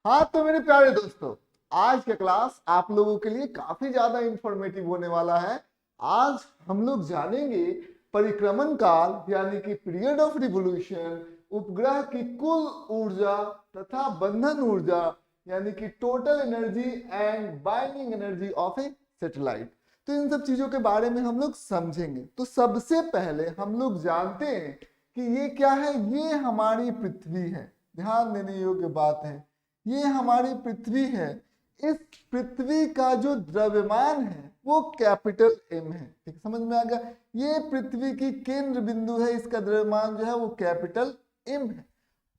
हाँ तो मेरे प्यारे दोस्तों, आज का क्लास आप लोगों के लिए काफी ज्यादा इंफॉर्मेटिव होने वाला है। आज हम लोग जानेंगे परिक्रमण काल यानी कि पीरियड ऑफ रिवोल्यूशन, उपग्रह की कुल ऊर्जा तथा बंधन ऊर्जा यानी कि total energy and binding energy of A satellite. तो इन सब चीजों के बारे में हम लोग समझेंगे। तो सबसे पहले हम लोग जानते हैं कि ये क्या है। ये हमारी पृथ्वी है, ध्यान देने योग्य बात है। ये हमारी पृथ्वी है। इस पृथ्वी का जो द्रव्यमान है वो कैपिटल एम है। ठीक, समझ में आ गया। ये पृथ्वी की केंद्र बिंदु है, इसका द्रव्यमान जो है वो कैपिटल एम है।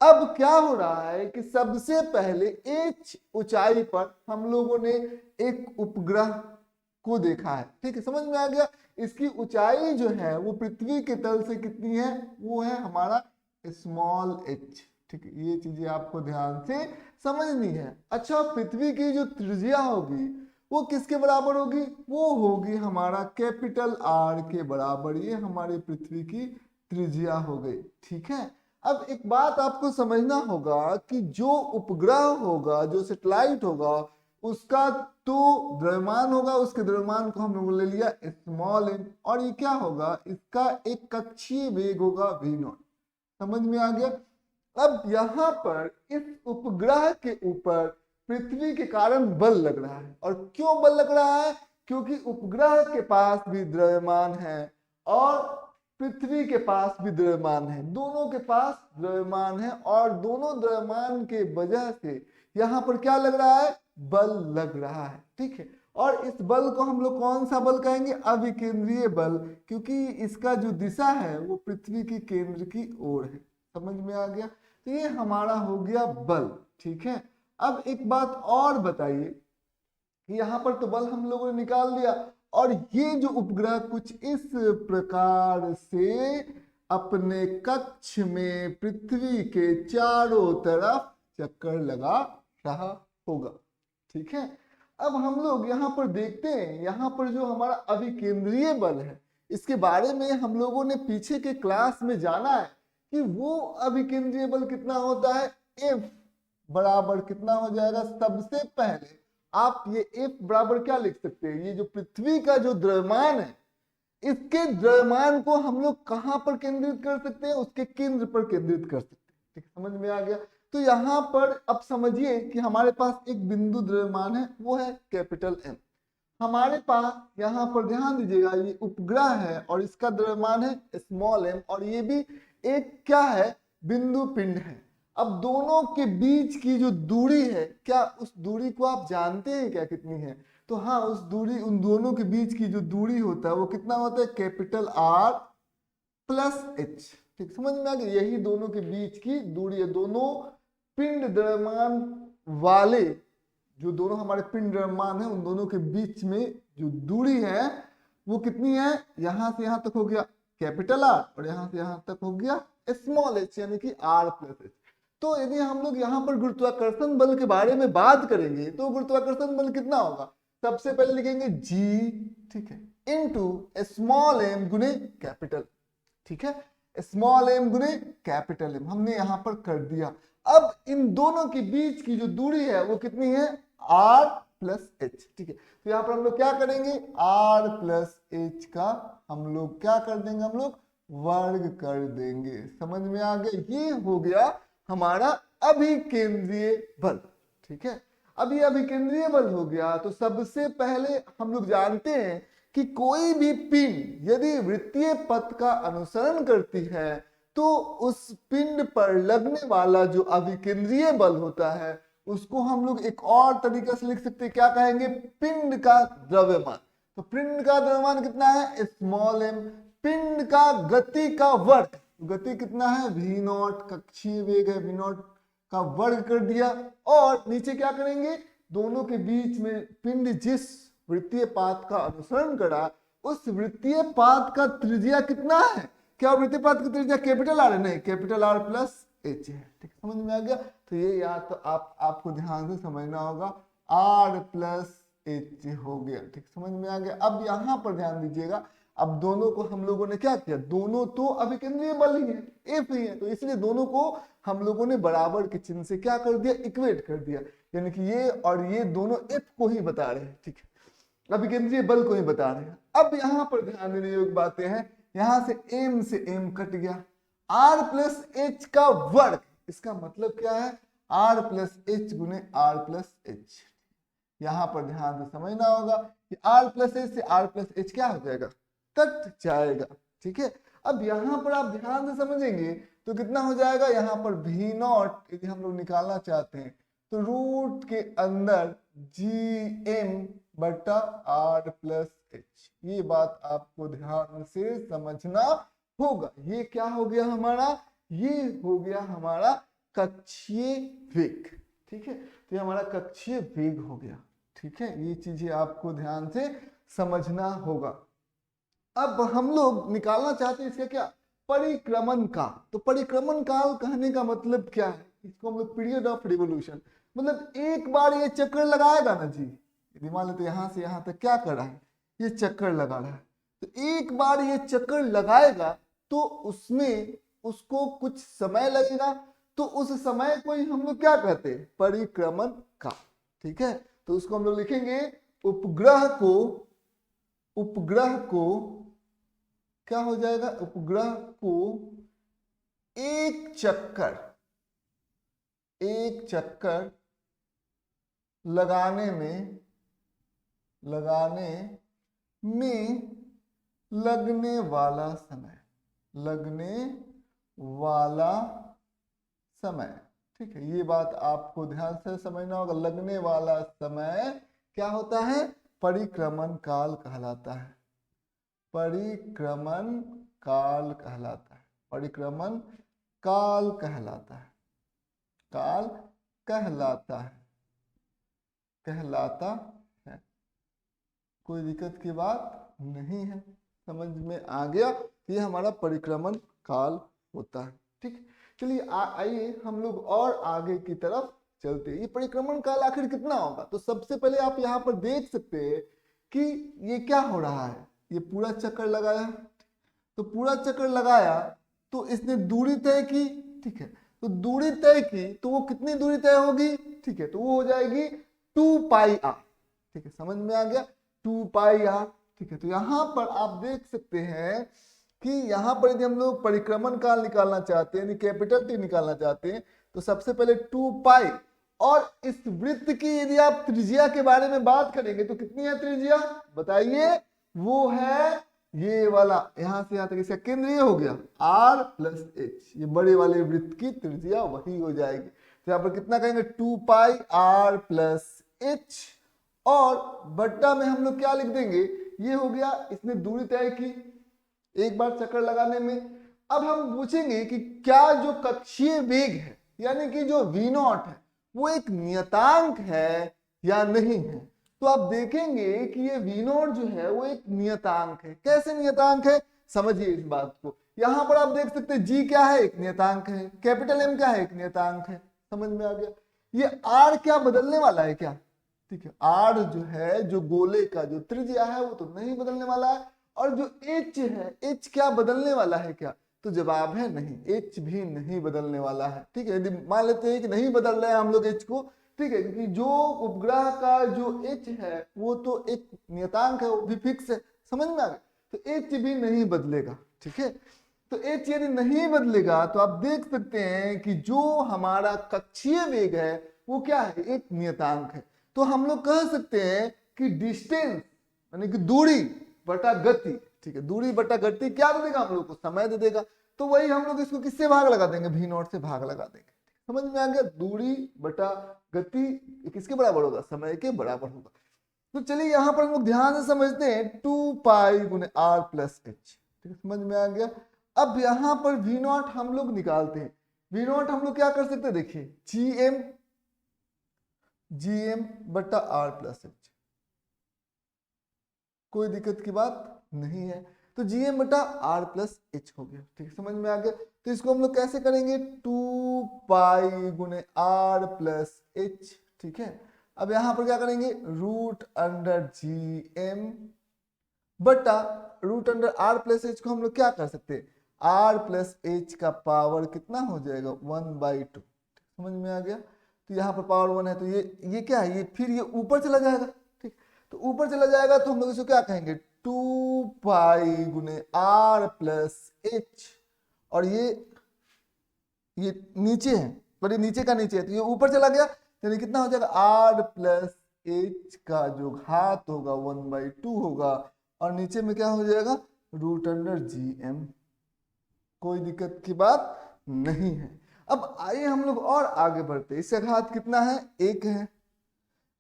अब क्या हो रहा है कि सबसे पहले एच ऊंचाई पर हम लोगों ने एक उपग्रह को देखा है। ठीक है, समझ में आ गया। इसकी ऊंचाई जो है वो पृथ्वी के तल से कितनी है, वो है हमारा स्मॉल एच। ठीक है, ये चीजें आपको ध्यान से समझनी है। अच्छा, पृथ्वी की जो त्रिज्या होगी वो किसके बराबर होगी, वो होगी हमारा कैपिटल आर के बराबर। ये हमारी पृथ्वी की त्रिज्या हो गई। ठीक है, अब एक बात आपको समझना होगा कि जो उपग्रह होगा, जो सैटेलाइट होगा, उसका तो द्रव्यमान होगा, उसके द्रव्यमान को हम लोग ले लिया स्मॉल एम, और ये क्या होगा, इसका एक कक्षीय वेग होगा v नॉट। समझ में आ गया। अब यहाँ पर इस उपग्रह के ऊपर पृथ्वी के कारण बल लग रहा है। और क्यों बल लग रहा है, क्योंकि उपग्रह के पास भी द्रव्यमान है और पृथ्वी के पास भी द्रव्यमान है। दोनों के पास द्रव्यमान है और दोनों द्रव्यमान के वजह से यहाँ पर क्या लग रहा है, बल लग रहा है। ठीक है, और इस बल को हम लोग कौन सा बल कहेंगे, अभिकेंद्रीय बल, क्योंकि इसका जो दिशा है वो पृथ्वी की केंद्र की ओर है। समझ में आ गया। तो ये हमारा हो गया बल। ठीक है, अब एक बात और बताइए कि यहाँ पर तो बल हम लोगों ने निकाल दिया, और ये जो उपग्रह कुछ इस प्रकार से अपने कक्ष में पृथ्वी के चारों तरफ चक्कर लगा रहा होगा। ठीक है, अब हम लोग यहाँ पर देखते हैं, यहाँ पर जो हमारा अभिकेंद्रीय बल है इसके बारे में हम लोगों ने पीछे के क्लास में जाना है कि वो अभिकेंद्रीय बल कितना होता है, F बराबर कितना हो जाएगा। सबसे पहले आप ये F बराबर क्या लिख सकते हैं, ये जो पृथ्वी का जो द्रव्यमान है, इसके द्रव्यमान को हम लोग कहां पर केंद्रित कर सकते हैं, उसके केंद्र पर केंद्रित कर सकते हैं। ठीक, समझ में आ गया। तो यहाँ पर अब समझिए कि हमारे पास एक बिंदु द्रव्यमान है, वो है कैपिटल M। हमारे पास यहाँ पर ध्यान दीजिएगा, ये उपग्रह है और इसका द्रव्यमान है स्मॉल m, और ये भी एक क्या है, बिंदु पिंड है। अब दोनों के बीच की जो दूरी है, क्या उस दूरी को आप जानते हैं क्या कितनी है, तो हाँ, उस दूरी, उन दोनों के बीच की जो दूरी होता है वो कितना होता है, कैपिटल R प्लस H। ठीक, समझ में आ गया। यही दोनों के बीच की दूरी है। दोनों पिंड द्रव्यमान वाले, जो दोनों हमारे पिंड द्रव्यमान है, उन दोनों के बीच में जो दूरी है वो कितनी है, यहां से यहां तक हो गया कैपिटल R, और यहां से यहां तक हो गया स्मॉल h यानी कि R प्लस h। तो यदि हम लोग यहाँ पर गुरुत्वाकर्षण बल के बारे में बात करेंगे तो गुरुत्वाकर्षण बल कितना होगा, सबसे पहले लिखेंगे G, ठीक है, इनटू स्मॉल m गुने कैपिटल। ठीक है, स्मॉल m गुने कैपिटल M हमने यहां पर कर दिया। अब इन दोनों के बीच की जो दूरी है वो कितनी है, R प्लस H। ठीक है, तो यहां पर हम लोग क्या करेंगे, R प्लस H का हम लोग क्या कर देंगे, हम लोग वर्ग कर देंगे। समझ में आ गया। ये हो गया हमारा अभिकेंद्रीय बल। ठीक है, अब ये अभिकेंद्रीय बल हो गया। तो सबसे पहले हम लोग जानते हैं कि कोई भी पिंड यदि वृत्तीय पथ का अनुसरण करती है तो उस पिंड पर लगने वाला जो अभिकेंद्रीय बल होता है उसको हम लोग एक और तरीके से लिख सकते हैं, क्या कहेंगे, पिंड का द्रव्यमान। तो पिंड का द्रव्यमान कितना है, स्मॉल m। पिंड का गति का वर्ग, गति कितना है, v नॉट, कक्षीय वेग है v नॉट का वर्ग कर दिया। और नीचे क्या करेंगे, दोनों के बीच में पिंड जिस वृत्तीय पाथ का अनुसरण करा उस वृत्तीय पाथ का त्रिज्या कितना है, क्या वृत्तीय पाथ की त्रिज्या कैपिटल R है, नहीं, कैपिटल R प्लस H है। ठीक, समझ में आ गया। तो ये या तो आपको ध्यान से समझना होगा, R प्लस H हो गया। ठीक, समझ में आ गया। अब यहाँ पर ध्यान दीजिएगा, अब दोनों को हम लोगों ने क्या किया, दोनों तो अभिकेंद्रीय बल ही है, एफ ही है, तो इसलिए दोनों को हम लोगों ने बराबर के चिन्ह से क्या कर दिया, इक्वेट कर दिया, यानी कि ये और ये दोनों एफ को ही बता रहे हैं, ठीक है, अभिकेंद्रीय बल को ही बता रहे हैं। अब यहाँ पर ध्यान देने योग्य बातें हैं, यहां से m कट गया, r प्लस एच का वर्ग, इसका मतलब क्या है, r प्लस एच गुने r प्लस एच। यहां पर ध्यान से समझना होगा कि r प्लस एच से r प्लस एच क्या हो जाएगा, कट जाएगा, ठीक है। अब यहां पर आप ध्यान से समझेंगे तो कितना हो जाएगा, यहां पर v नॉट यदि हम लोग निकालना चाहते हैं तो रूट के अंदर gm बटा r प्लस एच, ये बात आपको ध्यान से समझना होगा। ये क्या हो गया हमारा, ये हो गया हमारा कक्षीय वेग, ठीक है, तो ये हमारा कक्षीय वेग हो गया, ठीक है, ये चीजें आपको ध्यान से समझना होगा। अब हम लोग निकालना चाहते हैं इसका क्या, परिक्रमण काल। तो परिक्रमण काल कहने का मतलब क्या है, इसको हम लोग पीरियड ऑफ रिवोल्यूशन, मतलब एक बार ये चक्कर लगाएगा ना जी, यदि मान लेते यहां से यहां तक क्या कर रहा है, ये चक्कर लगा रहा है, तो एक बार ये चक्कर लगाएगा तो उसमें उसको कुछ समय लगेगा, तो उस समय को ही हम लोग क्या कहते हैं, परिक्रमण काल, ठीक है। तो उसको हम लोग लिखेंगे उपग्रह को क्या हो जाएगा, उपग्रह को एक चक्कर लगाने में लगने वाला समय, ठीक है, ये बात आपको ध्यान से समझना होगा। लगने वाला समय क्या होता है, परिक्रमण काल कहलाता है, परिक्रमण काल कहलाता है, परिक्रमण काल कहलाता है, काल कहलाता है। कोई दिक्कत की बात नहीं है, समझ में आ गया, ये हमारा परिक्रमण काल होता है, ठीक। चलिए आइए हम लोग और आगे की तरफ चलते हैं। ये परिक्रमण काल आखिर कितना होगा, तो सबसे पहले आप यहाँ पर देख सकते हैं कि ये क्या हो रहा है, ये पूरा चक्कर लगाया, तो पूरा चक्कर लगाया तो इसने दूरी तय की, ठीक है, तो दूरी तय की तो वो कितनी दूरी तय होगी, ठीक है, तो वो हो जाएगी 2πr, ठीक है, समझ में आ गया, 2πr, ठीक है। तो यहाँ पर आप देख सकते हैं कि यहाँ पर यदि हम लोग परिक्रमण काल निकालना चाहते हैं, कैपिटल टी निकालना चाहते हैं, तो सबसे पहले 2π, और इस वृत्त की यदि आप त्रिज्या के बारे में बात करेंगे तो कितनी है त्रिज्या, बताइए, वो है ये वाला, यहां से यहां तक इसका केंद्रीय हो गया r प्लस एच, ये बड़े वाले वृत्त की त्रिज्या वही हो जाएगी। तो यहाँ पर कितना कहेंगे, 2πr प्लस एच, और बट्टा में हम लोग क्या लिख देंगे, ये हो गया, इसने दूरी तय की एक बार चक्कर लगाने में। अब हम पूछेंगे कि क्या जो कक्षीय वेग है, यानी कि जो v नॉट है, वो एक नियतांक है या नहीं है। तो आप देखेंगे कि ये v नॉट जो है वो एक नियतांक है। कैसे नियतांक है, समझिए इस बात को। यहां पर आप देख सकते हैं g क्या है, एक नियतांक है, कैपिटल M क्या है, एक नियतांक है, समझ में आ गया। ये r क्या बदलने वाला है क्या, ठीक है, r जो है, जो गोले का जो त्रिज्या है वो तो नहीं बदलने वाला है, और जो h है, h क्या बदलने वाला है क्या, तो जवाब है नहीं, h भी नहीं बदलने वाला है, ठीक है। यदि मान लेते हैं कि नहीं बदल रहे हैं हम लोग h को, ठीक है, क्योंकि जो उपग्रह का जो h है वो तो एक नियतांक है, वो भी फिक्स है, समझ में आ गया, तो h भी नहीं बदलेगा, ठीक है। तो h यदि नहीं बदलेगा तो आप देख सकते हैं कि जो हमारा कक्षीय वेग है वो क्या है, एक नियतांक है। तो हम लोग कह सकते हैं कि डिस्टेंस यानी कि दूरी बटा गति, ठीक है, दूरी बटा गति क्या दे देगा हम लोग को, समय दे देगा। तो वही हम लोग इसको किससे भाग लगा देंगे, v नॉट से भाग लगा देंगे, समझ में आ गया। दूरी बटा गति किसके बराबर होगा, समय के बराबर होगा। तो चलिए यहाँ पर हम लोग ध्यान से समझते हैं, 2π गुने r प्लस एच, ठीक है, समझ में आ गया। अब यहाँ पर v नॉट हम लोग निकालते हैं, v नॉट हम लोग क्या कर सकते हैं, देखिए gm बटा r प्लस एच, कोई दिक्कत की बात नहीं है। तो gm बटा r प्लस एच हो गया, ठीक है, समझ में आ गया। तो इसको हम लोग कैसे करेंगे, 2π गुने r प्लस एच, ठीक है। अब यहां पर क्या करेंगे, रूट अंडर gm बटा root under R plus H को हम लोग क्या कर सकते हैं, आर प्लस एच का पावर कितना हो जाएगा 1/2। समझ में आ गया। तो यहाँ पर पावर 1 है तो ये क्या है, ये फिर ये ऊपर चला जाएगा। ठीक, तो ऊपर चला जाएगा तो हम लोग इसको क्या कहेंगे 2 पाई गुने आर प्लस एच, और ये नीचे है, पर ये नीचे का नीचे है तो ये ऊपर चला गया, यानी कितना हो जाएगा आर प्लस एच का जो घात होगा 1/2 होगा, और नीचे में क्या हो जाएगा रूट अंडर जी एम। कोई दिक्कत की बात नहीं है। अब आइए हम लोग और आगे बढ़ते हैं। इसका घात कितना है 1 है,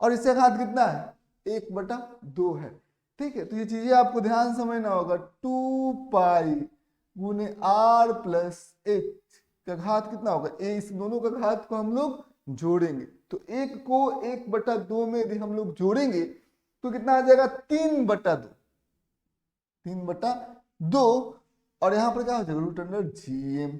और इसका घात कितना है 1/2 है। ठीक है, तो ये चीजें आपको ध्यान समझना होगा। 2 पाई गुने आर प्लस एच का घात कितना होगा, इस दोनों का घात को हम लोग जोड़ेंगे, तो 1 को 1/2 में यदि हम लोग जोड़ेंगे तो कितना आ जाएगा 3/2, 3/2, और यहां पर क्या हो जाएगा रूट अंडर जी एम।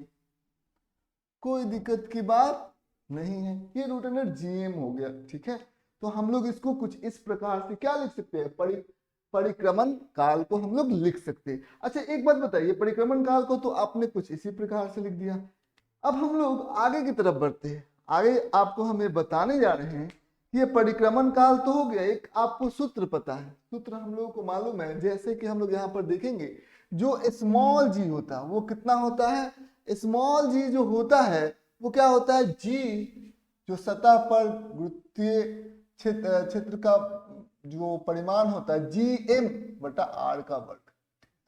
कोई दिक्कत की बात नहीं है, ये रूट अंडर जी एम हो गया। ठीक है, तो हम लोग इसको कुछ इस प्रकार से क्या लिख सकते हैं, परिक्रमण काल को हम लोग लिख सकते हैं। अच्छा एक बात बताइए, परिक्रमण काल को तो आपने कुछ इसी प्रकार से लिख दिया। अब हम लोग आगे की तरफ बढ़ते हैं। आगे आपको हमें बताने जा रहे हैं कि ये परिक्रमण काल तो हो गया, एक आपको सूत्र पता है, सूत्र हम लोगों को मालूम है। जैसे कि हम लोग यहाँ पर देखेंगे जो स्मॉल जी होता है वो कितना होता है, स्मॉल जी जो होता है वो क्या होता है, जी जो सतह पर वृत्तीय क्षेत्र का जो परिमाण होता है जी एम बटा आर का वर्ग।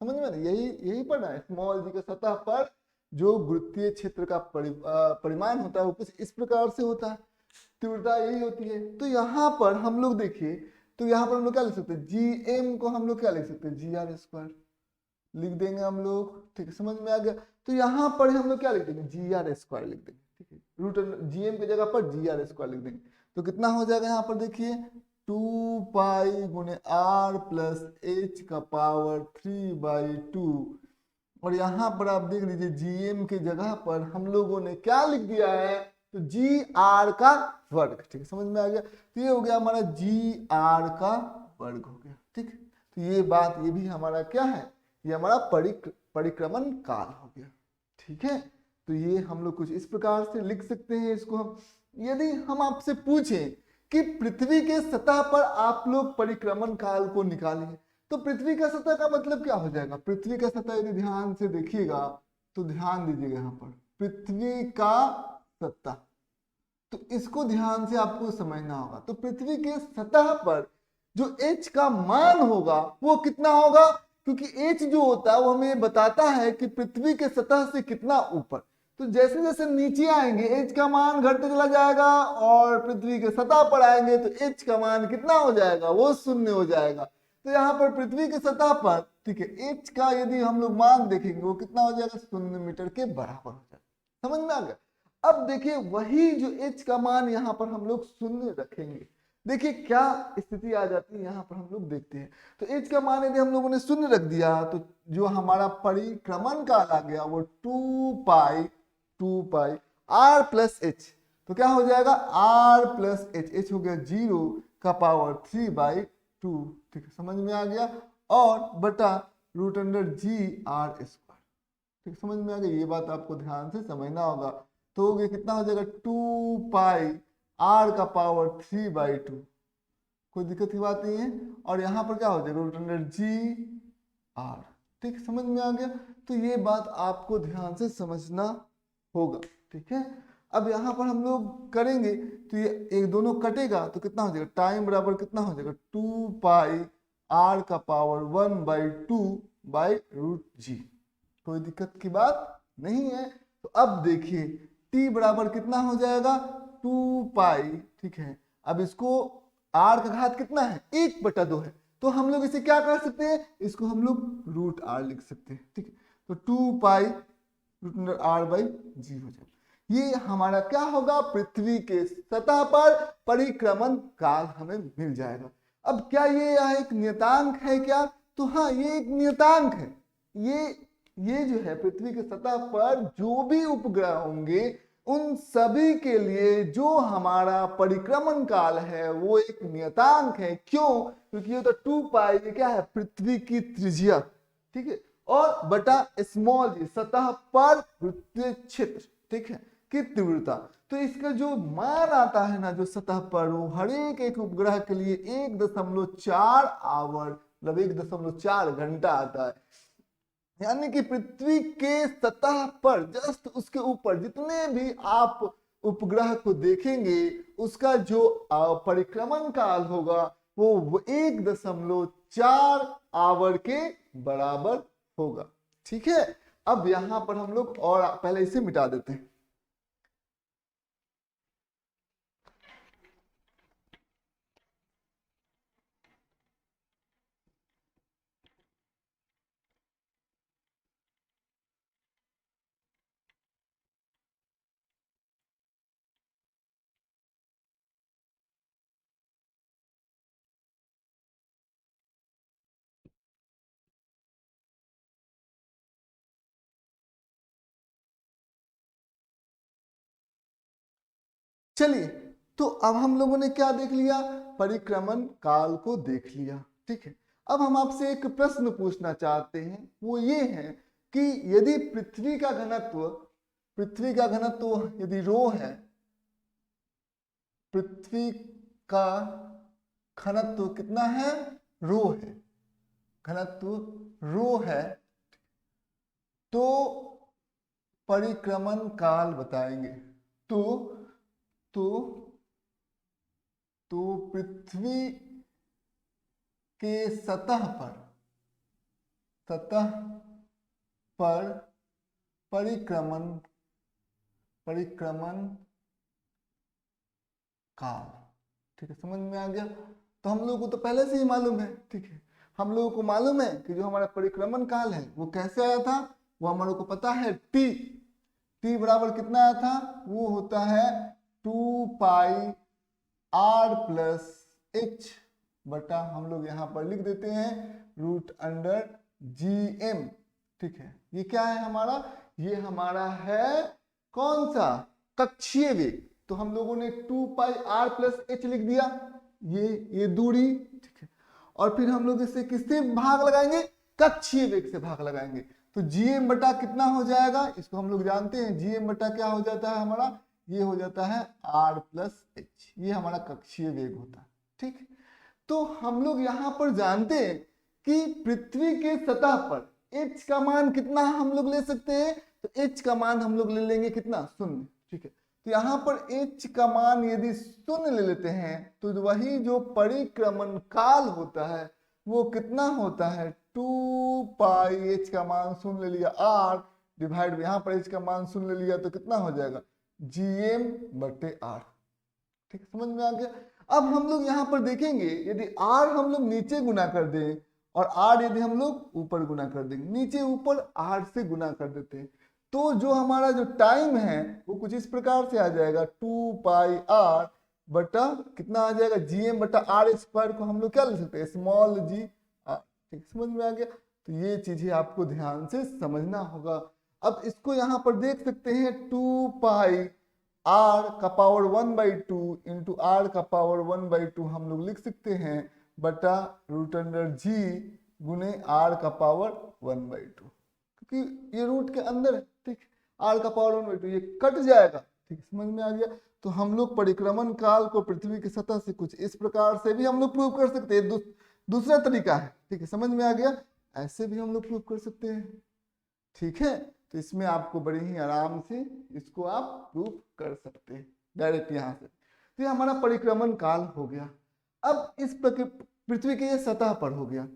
समझ में, यही पढ़ना है। स्मॉल जी के सतह पर जो वृत्तीय क्षेत्र का परिमाण होता है वो कुछ इस प्रकार से होता है, तीव्रता यही होती है। तो यहाँ पर हम लोग देखिए, तो यहाँ पर हम लोग क्या लिख सकते हैं, जी एम को हम लोग क्या लिख सकते हैं जी आर स्क्वायर लिख देंगे हम लोग। ठीक है, समझ में आ गया। तो यहाँ पर हम लोग क्या लिख देंगे जी आर स्क्वायर लिख देंगे। ठीक है, रूट जी एम की जगह पर जी आर स्क्वायर लिख देंगे। तो कितना हो जाएगा यहाँ पर देखिए 2 पाई गुने आर प्लस एच का पावर 3/2, और यहाँ पर आप देख लीजिए जीएम की जगह पर हम लोगों ने क्या लिख दिया है, तो जी आर का वर्ग। ठीक है, समझ में आ गया। तो ये हो गया हमारा जी आर का वर्ग हो गया। ठीक, तो ये बात ये भी हमारा क्या है, ये हमारा परिक्रमण काल हो गया। ठीक है, तो ये हम लोग कुछ इस प्रकार से लिख सकते हैं इसको। हम यदि हम आपसे पूछें कि पृथ्वी के सतह पर आप लोग परिक्रमण काल को निकालिए, तो पृथ्वी का सतह का मतलब क्या हो जाएगा, पृथ्वी का सतह यदि ध्यान से देखिएगा तो ध्यान दीजिएगा यहाँ पर पृथ्वी का सतह, तो इसको ध्यान से आपको समझना होगा। तो पृथ्वी के सतह पर जो h का मान होगा वो कितना होगा, क्योंकि h जो होता है वो हमें बताता है कि पृथ्वी के सतह से कितना ऊपर। तो जैसे जैसे नीचे आएंगे h का मान घटते चला जाएगा, और पृथ्वी के सतह पर आएंगे तो h का मान कितना हो जाएगा, वो 0 हो जाएगा। तो यहाँ पर पृथ्वी के सतह पर ठीक है h का यदि हम लोग मान देखेंगे वो कितना हो जाएगा 0 मीटर के बराबर हो जाएगा। समझ में आ गया। अब देखिए वही जो h का मान यहाँ पर हम लोग 0 रखेंगे, देखिए क्या स्थिति आ जाती है यहाँ पर हम लोग देखते हैं। तो h का मान यदि हम लोगों ने 0 रख दिया तो जो हमारा परिक्रमण काल आ गया वो 2 पाई r प्लस एच, तो क्या हो जाएगा r प्लस एच, एच हो गया 0 का पावर 3/2। ठीक है, समझ में आ गया, और बटा root under G R square. ठीक, समझ में आ गया। ये बात आपको ध्यान से समझना होगा। तो ये कितना हो जाएगा 2 पाई r का पावर 3/2, कोई दिक्कत की बात नहीं है, और यहाँ पर क्या हो जाएगा रूट अंडर जी आर। ठीक, समझ में आ गया। तो ये बात आपको ध्यान से समझना होगा। ठीक है, अब यहाँ पर हम लोग करेंगे तो ये एक दोनों कटेगा तो कितना हो जाएगा, टाइम बराबर कितना हो जाएगा 2 पाई r का पावर 1/2 बाई रूट जी। कोई दिक्कत की बात नहीं है। तो अब देखिए t बराबर कितना हो जाएगा 2 पाई। ठीक है, अब इसको r का घात कितना है 1/2 है, तो हम लोग इसे क्या कर सकते हैं, इसको हम लोग रूट r लिख सकते हैं। ठीक है, तो 2 पाई रूट अंडर r/g हो जाएगा। ये हमारा क्या होगा, पृथ्वी के सतह पर परिक्रमण काल हमें मिल जाएगा। अब क्या ये एक नियतांक है क्या, तो हाँ ये एक नियतांक है। ये जो है पृथ्वी के सतह पर जो भी उपग्रह होंगे उन सभी के लिए जो हमारा परिक्रमण काल है वो एक नियतांक है। क्यों? क्योंकि ये तो 2 पाई ये क्या है, पृथ्वी की त्रिज्या, ठीक है, और बटा स्मॉल जी सतह पर वृत्तीय क्षेत्र, ठीक है, की तीव्रता। तो इसका जो मान आता है ना, जो सतह पर, वो हर एक उपग्रह के लिए 1.4 आवर मतलब 1.4 घंटा आता है। यानी कि पृथ्वी के सतह पर जस्ट उसके ऊपर जितने भी आप उपग्रह को देखेंगे उसका जो परिक्रमण काल होगा वो 1.4 आवर के बराबर होगा। ठीक है, अब यहां पर हम लोग और पहले इसे मिटा देते हैं। चलिए, तो अब हम लोगों ने क्या देख लिया, परिक्रमण काल को देख लिया। ठीक है, अब हम आपसे एक प्रश्न पूछना चाहते हैं, वो ये है कि यदि पृथ्वी का घनत्व यदि रो है, पृथ्वी का घनत्व कितना है, रो है, घनत्व रो है, तो परिक्रमण काल बताएंगे। तो पृथ्वी के सतह पर परिक्रमण काल, ठीक है, समझ में आ गया। तो हम लोगों को तो पहले से ही मालूम है, ठीक है, हम लोगों को मालूम है कि जो हमारा परिक्रमण काल है वो कैसे आया था, वो हमारे को पता है, टी बराबर कितना आया था, वो होता है 2 पाई r प्लस h बटा, हम लोग यहाँ पर लिख देते हैं रूट अंडर gm। ठीक है, ये क्या है हमारा, ये हमारा है कौन सा, कक्षीय वेग। तो हम लोगों ने 2 पाई r प्लस h लिख दिया, ये दूरी, ठीक है, और फिर हम लोग इसे किससे भाग लगाएंगे, कक्षीय वेग से भाग लगाएंगे। तो gm बटा कितना हो जाएगा, इसको हम लोग जानते हैं, gm बटा क्या हो जाता है हमारा, ये हो जाता है r प्लस h, ये हमारा कक्षीय वेग होता है। ठीक, तो हम लोग यहाँ पर जानते हैं कि पृथ्वी के सतह पर h का मान कितना हम लोग ले सकते हैं, तो h का मान हम लोग ले लेंगे कितना, 0। ठीक है, तो यहाँ पर h का मान यदि 0 ले लेते हैं तो वही जो परिक्रमण काल होता है वो कितना होता है, 2 पाई h का मान 0 ले लिया r डिवाइड, यहाँ पर h का मान 0 ले लिया तो कितना हो जाएगा, gm बटे r। ठीक, समझ में आ गया। अब हम लोग यहाँ पर देखेंगे, यदि r हम लोग नीचे गुना कर दें और r यदि हम लोग ऊपर गुना कर देंगे, नीचे ऊपर r से गुना कर देते हैं, तो जो हमारा जो टाइम है वो कुछ इस प्रकार से आ जाएगा, 2 पाई r बटा कितना आ जाएगा, gm बटा r स्क्वायर को हम लोग क्या ले सकते हैं, स्मॉल g r। ठीक, समझ में आ गया। तो ये चीजें आपको ध्यान से समझना होगा। अब इसको यहाँ पर देख सकते हैं, 2 पाई r का पावर 1/2 इंटू r का पावर 1/2 हम लोग लिख सकते हैं बटा रूट अंडर g गुने r का पावर 1/2, क्योंकि ये रूट के अंदर है। ठीक, r का पावर 1/2 ये कट जाएगा। ठीक, समझ में आ गया। तो हम लोग परिक्रमण काल को पृथ्वी की सतह से कुछ इस प्रकार से भी हम लोग प्रूव कर सकते हैं, दूसरा तरीका है। ठीक है, समझ में आ गया, ऐसे भी हम लोग प्रूव कर सकते हैं। ठीक है, तो इसमें आपको बड़े ही आराम से इसको आप प्रूव कर सकते हैं डायरेक्ट यहाँ से। तो ये हमारा परिक्रमण काल हो गया। अब इस पृथ्वी के ये सतह पर हो गया।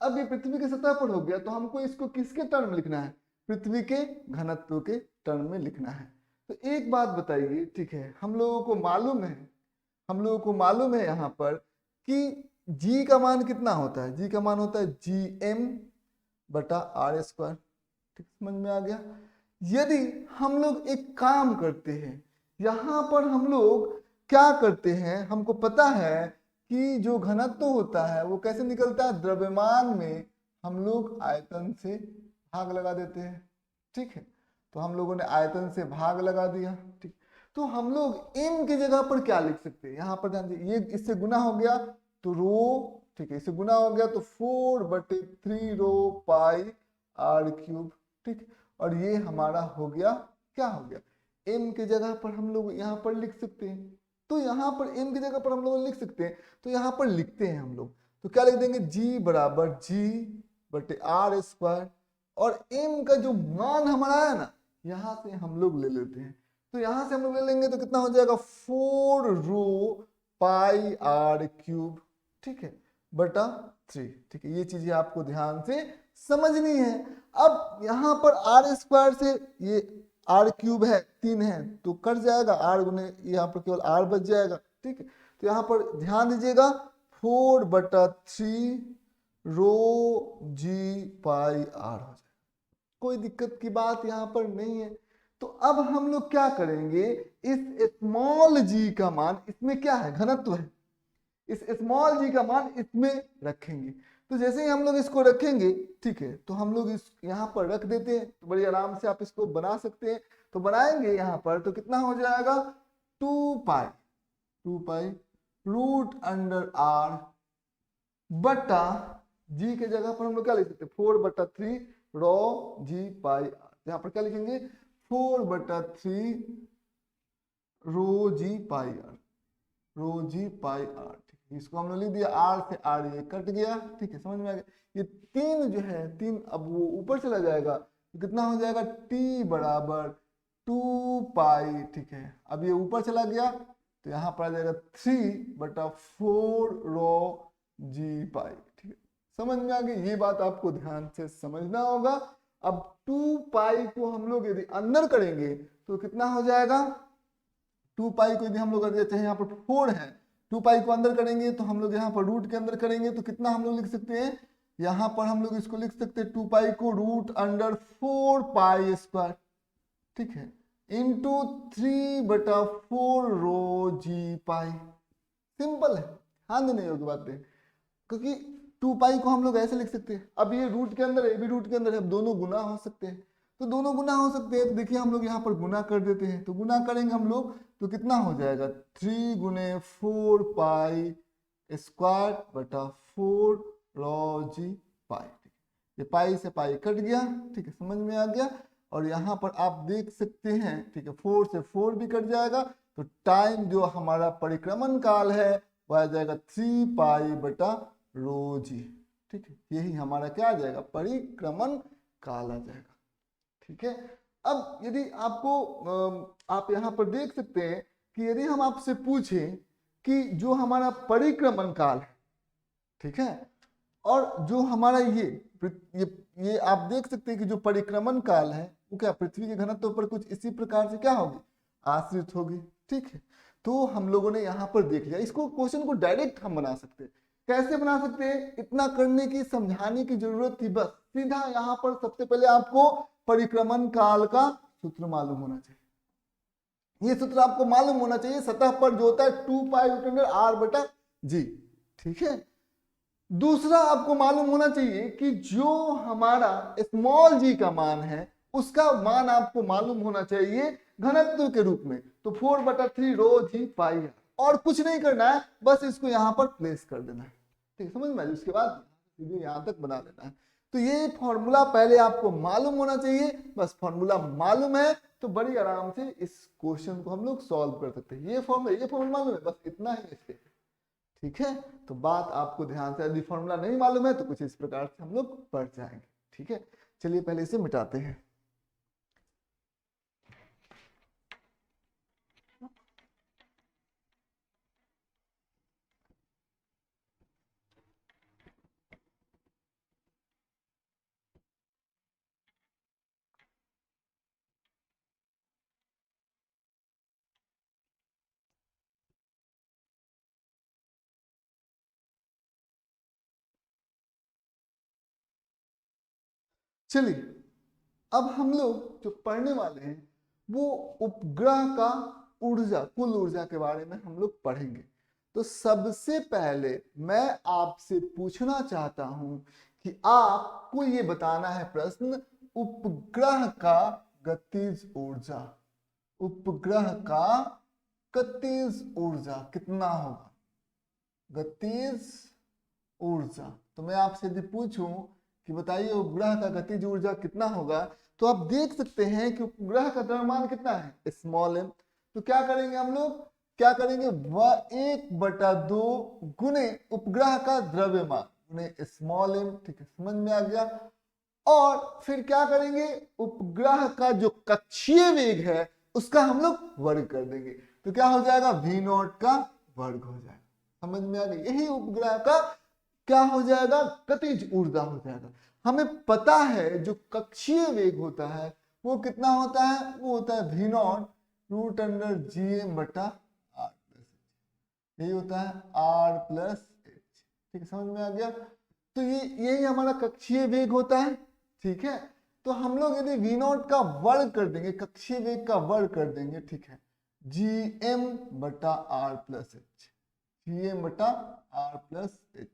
अब ये पृथ्वी के सतह पर हो गया तो हमको इसको किसके टर्म में लिखना है, पृथ्वी के घनत्व के टर्म में लिखना है। तो एक बात बताइए, ठीक है, हम लोगों को मालूम है यहाँ पर कि g का मान कितना होता है, g का मान होता है gm बटा r स्क्वायर। ठीक, समझ में आ गया। यदि हम लोग एक काम करते हैं, यहाँ पर हम लोग क्या करते हैं, हमको पता है कि जो घनत्व होता है वो कैसे निकलता है, द्रव्यमान में हम लोग आयतन से भाग लगा देते हैं। ठीक है, तो हम लोगों ने आयतन से भाग लगा दिया। ठीक, तो हम लोग m की जगह पर क्या लिख सकते हैं, यहाँ पर ध्यान दीजिए, ये इससे गुना हो गया तो रो, ठीक है, इससे गुना हो गया तो 4/3 रो पाई r क्यूब। ठीक, और ये हमारा हो गया, क्या हो गया, m की जगह पर हम लोग यहाँ पर लिख सकते हैं। तो यहाँ पर m की जगह पर हम लोग लिख सकते हैं, तो यहाँ पर लिखते हैं हम लोग, तो क्या लिख देंगे, g बराबर g/r², और m का जो मान हमारा है ना, यहाँ से हम लोग ले लेते हैं, तो यहाँ से हम लोग ले लेंगे तो कितना हो जाएगा, 4 रो पाई r क्यूब, ठीक है, बटा 3। ठीक है, ये चीजें आपको ध्यान से समझनी है। अब यहाँ पर r² से ये r क्यूब है 3 है तो कट जाएगा, r गुने यहाँ पर केवल r बच जाएगा। ठीक है, तो यहाँ पर ध्यान दीजिएगा 4/3 रो जी पाई r हो जाएगा, कोई दिक्कत की बात यहाँ पर नहीं है। तो अब हम लोग क्या करेंगे, इस स्मॉल जी का मान, इसमें क्या है, घनत्व है, इस स्मॉल जी का मान इसमें रखेंगे। तो जैसे ही हम लोग इसको रखेंगे, ठीक है, तो हम लोग इस यहाँ पर रख देते हैं, तो बड़ी आराम से आप इसको बना सकते हैं। तो बनाएंगे यहाँ पर तो कितना हो जाएगा, 2 पाई √r बटा जी के जगह पर हम लोग क्या लिख सकते हैं, 4/3 रो जी पाई r। यहाँ पर क्या लिखेंगे, 4/3 रो जी पाई r, रो जी पाई r। इसको हमने लिख दिया, r से r ये कट गया। ठीक है, समझ में आ गया। ये 3 जो है 3 अब वो ऊपर चला जाएगा तो कितना हो जाएगा, t बराबर 2 पाई। ठीक है, अब ये ऊपर चला गया तो यहाँ पर आ जाएगा 3/4 रो जी पाई। ठीक है, समझ में आ गई, ये बात आपको ध्यान से समझना होगा। अब 2 पाई को हम लोग यदि अंदर करेंगे तो कितना हो जाएगा, 2 पाई को यदि हम लोग चाहे यहाँ पर 4 है, 2 पाई को अंदर करेंगे तो हम लोग यहाँ पर रूट के अंदर करेंगे तो कितना हम लोग लिख सकते हैं, यहाँ पर हम लोग इसको लिख सकते हैं 2 पाई को √4 पाई स्क्वायर। ठीक है, इंटू 3/4 रो जी पाई। सिंपल है, ध्यान देने योग्य बात है, क्योंकि 2 पाई को हम लोग ऐसे लिख सकते हैं। अब ये रूट के अंदर है, ये भी रूट के अंदर है, दोनों गुना हो सकते हैं, तो दोनों गुना हो सकते हैं। तो देखिए हम लोग यहाँ पर गुना कर देते हैं, तो गुना करेंगे हम लोग तो कितना हो जाएगा, 3 × 4 पाई स्क्वायर बटा 4 रो जी पाई। ये पाई से पाई कट गया। ठीक है, समझ में आ गया। और यहाँ पर आप देख सकते हैं, ठीक है, 4 से 4 भी कट जाएगा, तो टाइम जो हमारा परिक्रमण काल है वह आ जाएगा 3 पाई बटा रो जी। ठीक है, यही हमारा क्या आ जाएगा, परिक्रमण काल आ जाएगा। ठीक है, अब यदि आपको आप यहाँ पर देख सकते हैं कि यदि हम आपसे पूछें कि जो हमारा परिक्रमण काल है, ठीक है, और जो हमारा ये आप देख सकते हैं कि जो परिक्रमण काल है वो क्या पृथ्वी के घनत्व पर कुछ इसी प्रकार से क्या होगी, आश्रित होगी। ठीक है, तो हम लोगों ने यहाँ पर देख लिया। इसको क्वेश्चन को डायरेक्ट हम बना सकते हैं। कैसे बना सकते हैं, इतना करने की समझाने की जरूरत थी, बस सीधा यहाँ पर सबसे पहले आपको परिक्रमण काल का सूत्र मालूम होना चाहिए। ये सूत्र आपको मालूम होना चाहिए, सतह पर जो होता है 2 पाई r/g। ठीक है, दूसरा आपको मालूम होना चाहिए कि जो हमारा स्मॉल जी का मान है उसका मान आपको मालूम होना चाहिए घनत्व के रूप में, तो 4/3 रो जी पाई है, और कुछ नहीं करना है, बस इसको यहाँ पर प्लेस कर देना है। ठीक है, समझ में, उसके बाद सीधे यहाँ तक बना लेना है। तो ये फॉर्मूला पहले आपको मालूम होना चाहिए, बस फॉर्मूला मालूम है तो बड़ी आराम से इस क्वेश्चन को हम लोग सॉल्व कर सकते हैं। ये फॉर्मूला मालूम है, बस इतना ही इसके। ठीक है, तो बात आपको ध्यान से, यदि फॉर्मूला नहीं मालूम है तो कुछ इस प्रकार से हम लोग पढ़ जाएंगे। ठीक है, चलिए पहले इसे मिटाते हैं। चलिए, अब हम लोग जो पढ़ने वाले हैं वो उपग्रह का ऊर्जा, कुल ऊर्जा के बारे में हम लोग पढ़ेंगे। तो सबसे पहले मैं आपसे पूछना चाहता हूं कि आपको ये बताना है प्रश्न, उपग्रह का गतिज ऊर्जा, उपग्रह का गतिज ऊर्जा कितना होगा, गतिज ऊर्जा। तो मैं आपसे यदि पूछूं कि बताइए उपग्रह का गतिज ऊर्जा कितना होगा, तो आप देख सकते हैं कि उपग्रह का द्रव्यमान कितना है, स्मॉल m। तो क्या करेंगे हम लोग, क्या करेंगे, 1/2 गुने उपग्रह का द्रव्यमान गुने स्मॉल m। ठीक है, समझ में आ गया। और फिर क्या करेंगे, उपग्रह का जो कक्षीय वेग है उसका हम लोग वर्ग कर देंगे, तो क्या हो जाएगा, v0 का वर्ग हो जाएगा। समझ में आ गई, यही उपग्रह का क्या हो जाएगा, गतिज ऊर्जा हो जाएगा। हमें पता है जो कक्षीय वेग होता है वो कितना होता है, वो होता है v0 √gm बटा r प्लस, यही होता है r प्लस h। ठीक है, समझ में आ गया। तो यही हमारा कक्षीय वेग होता है। ठीक है, तो हम लोग यदि v0 का वर्ग कर देंगे, कक्षीय वेग का वर्ग कर देंगे, ठीक है, gm बटा r प्लस h, gm बटा r प्लस h।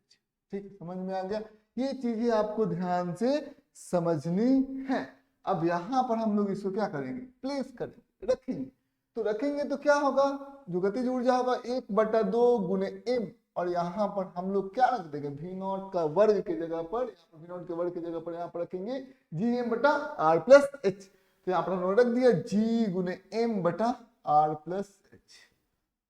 ठीक, समझ में आ गया। ये चीजें आपको ध्यान से समझनी है। अब यहाँ पर हम लोग इसको क्या करेंगे, प्लेस करेंगे, रखेंगे। तो रखेंगे तो क्या होगा, जो गतिज ऊर्जा होगा 1/2 गुने m, और यहाँ पर हम लोग क्या रख देंगे, v0 का वर्ग की जगह पर, v0 के वर्ग की जगह पर यहाँ पर रखेंगे gm बटा r प्लस h। तो यहाँ पर हमने रख दिया g गुने m बटा r प्लस h।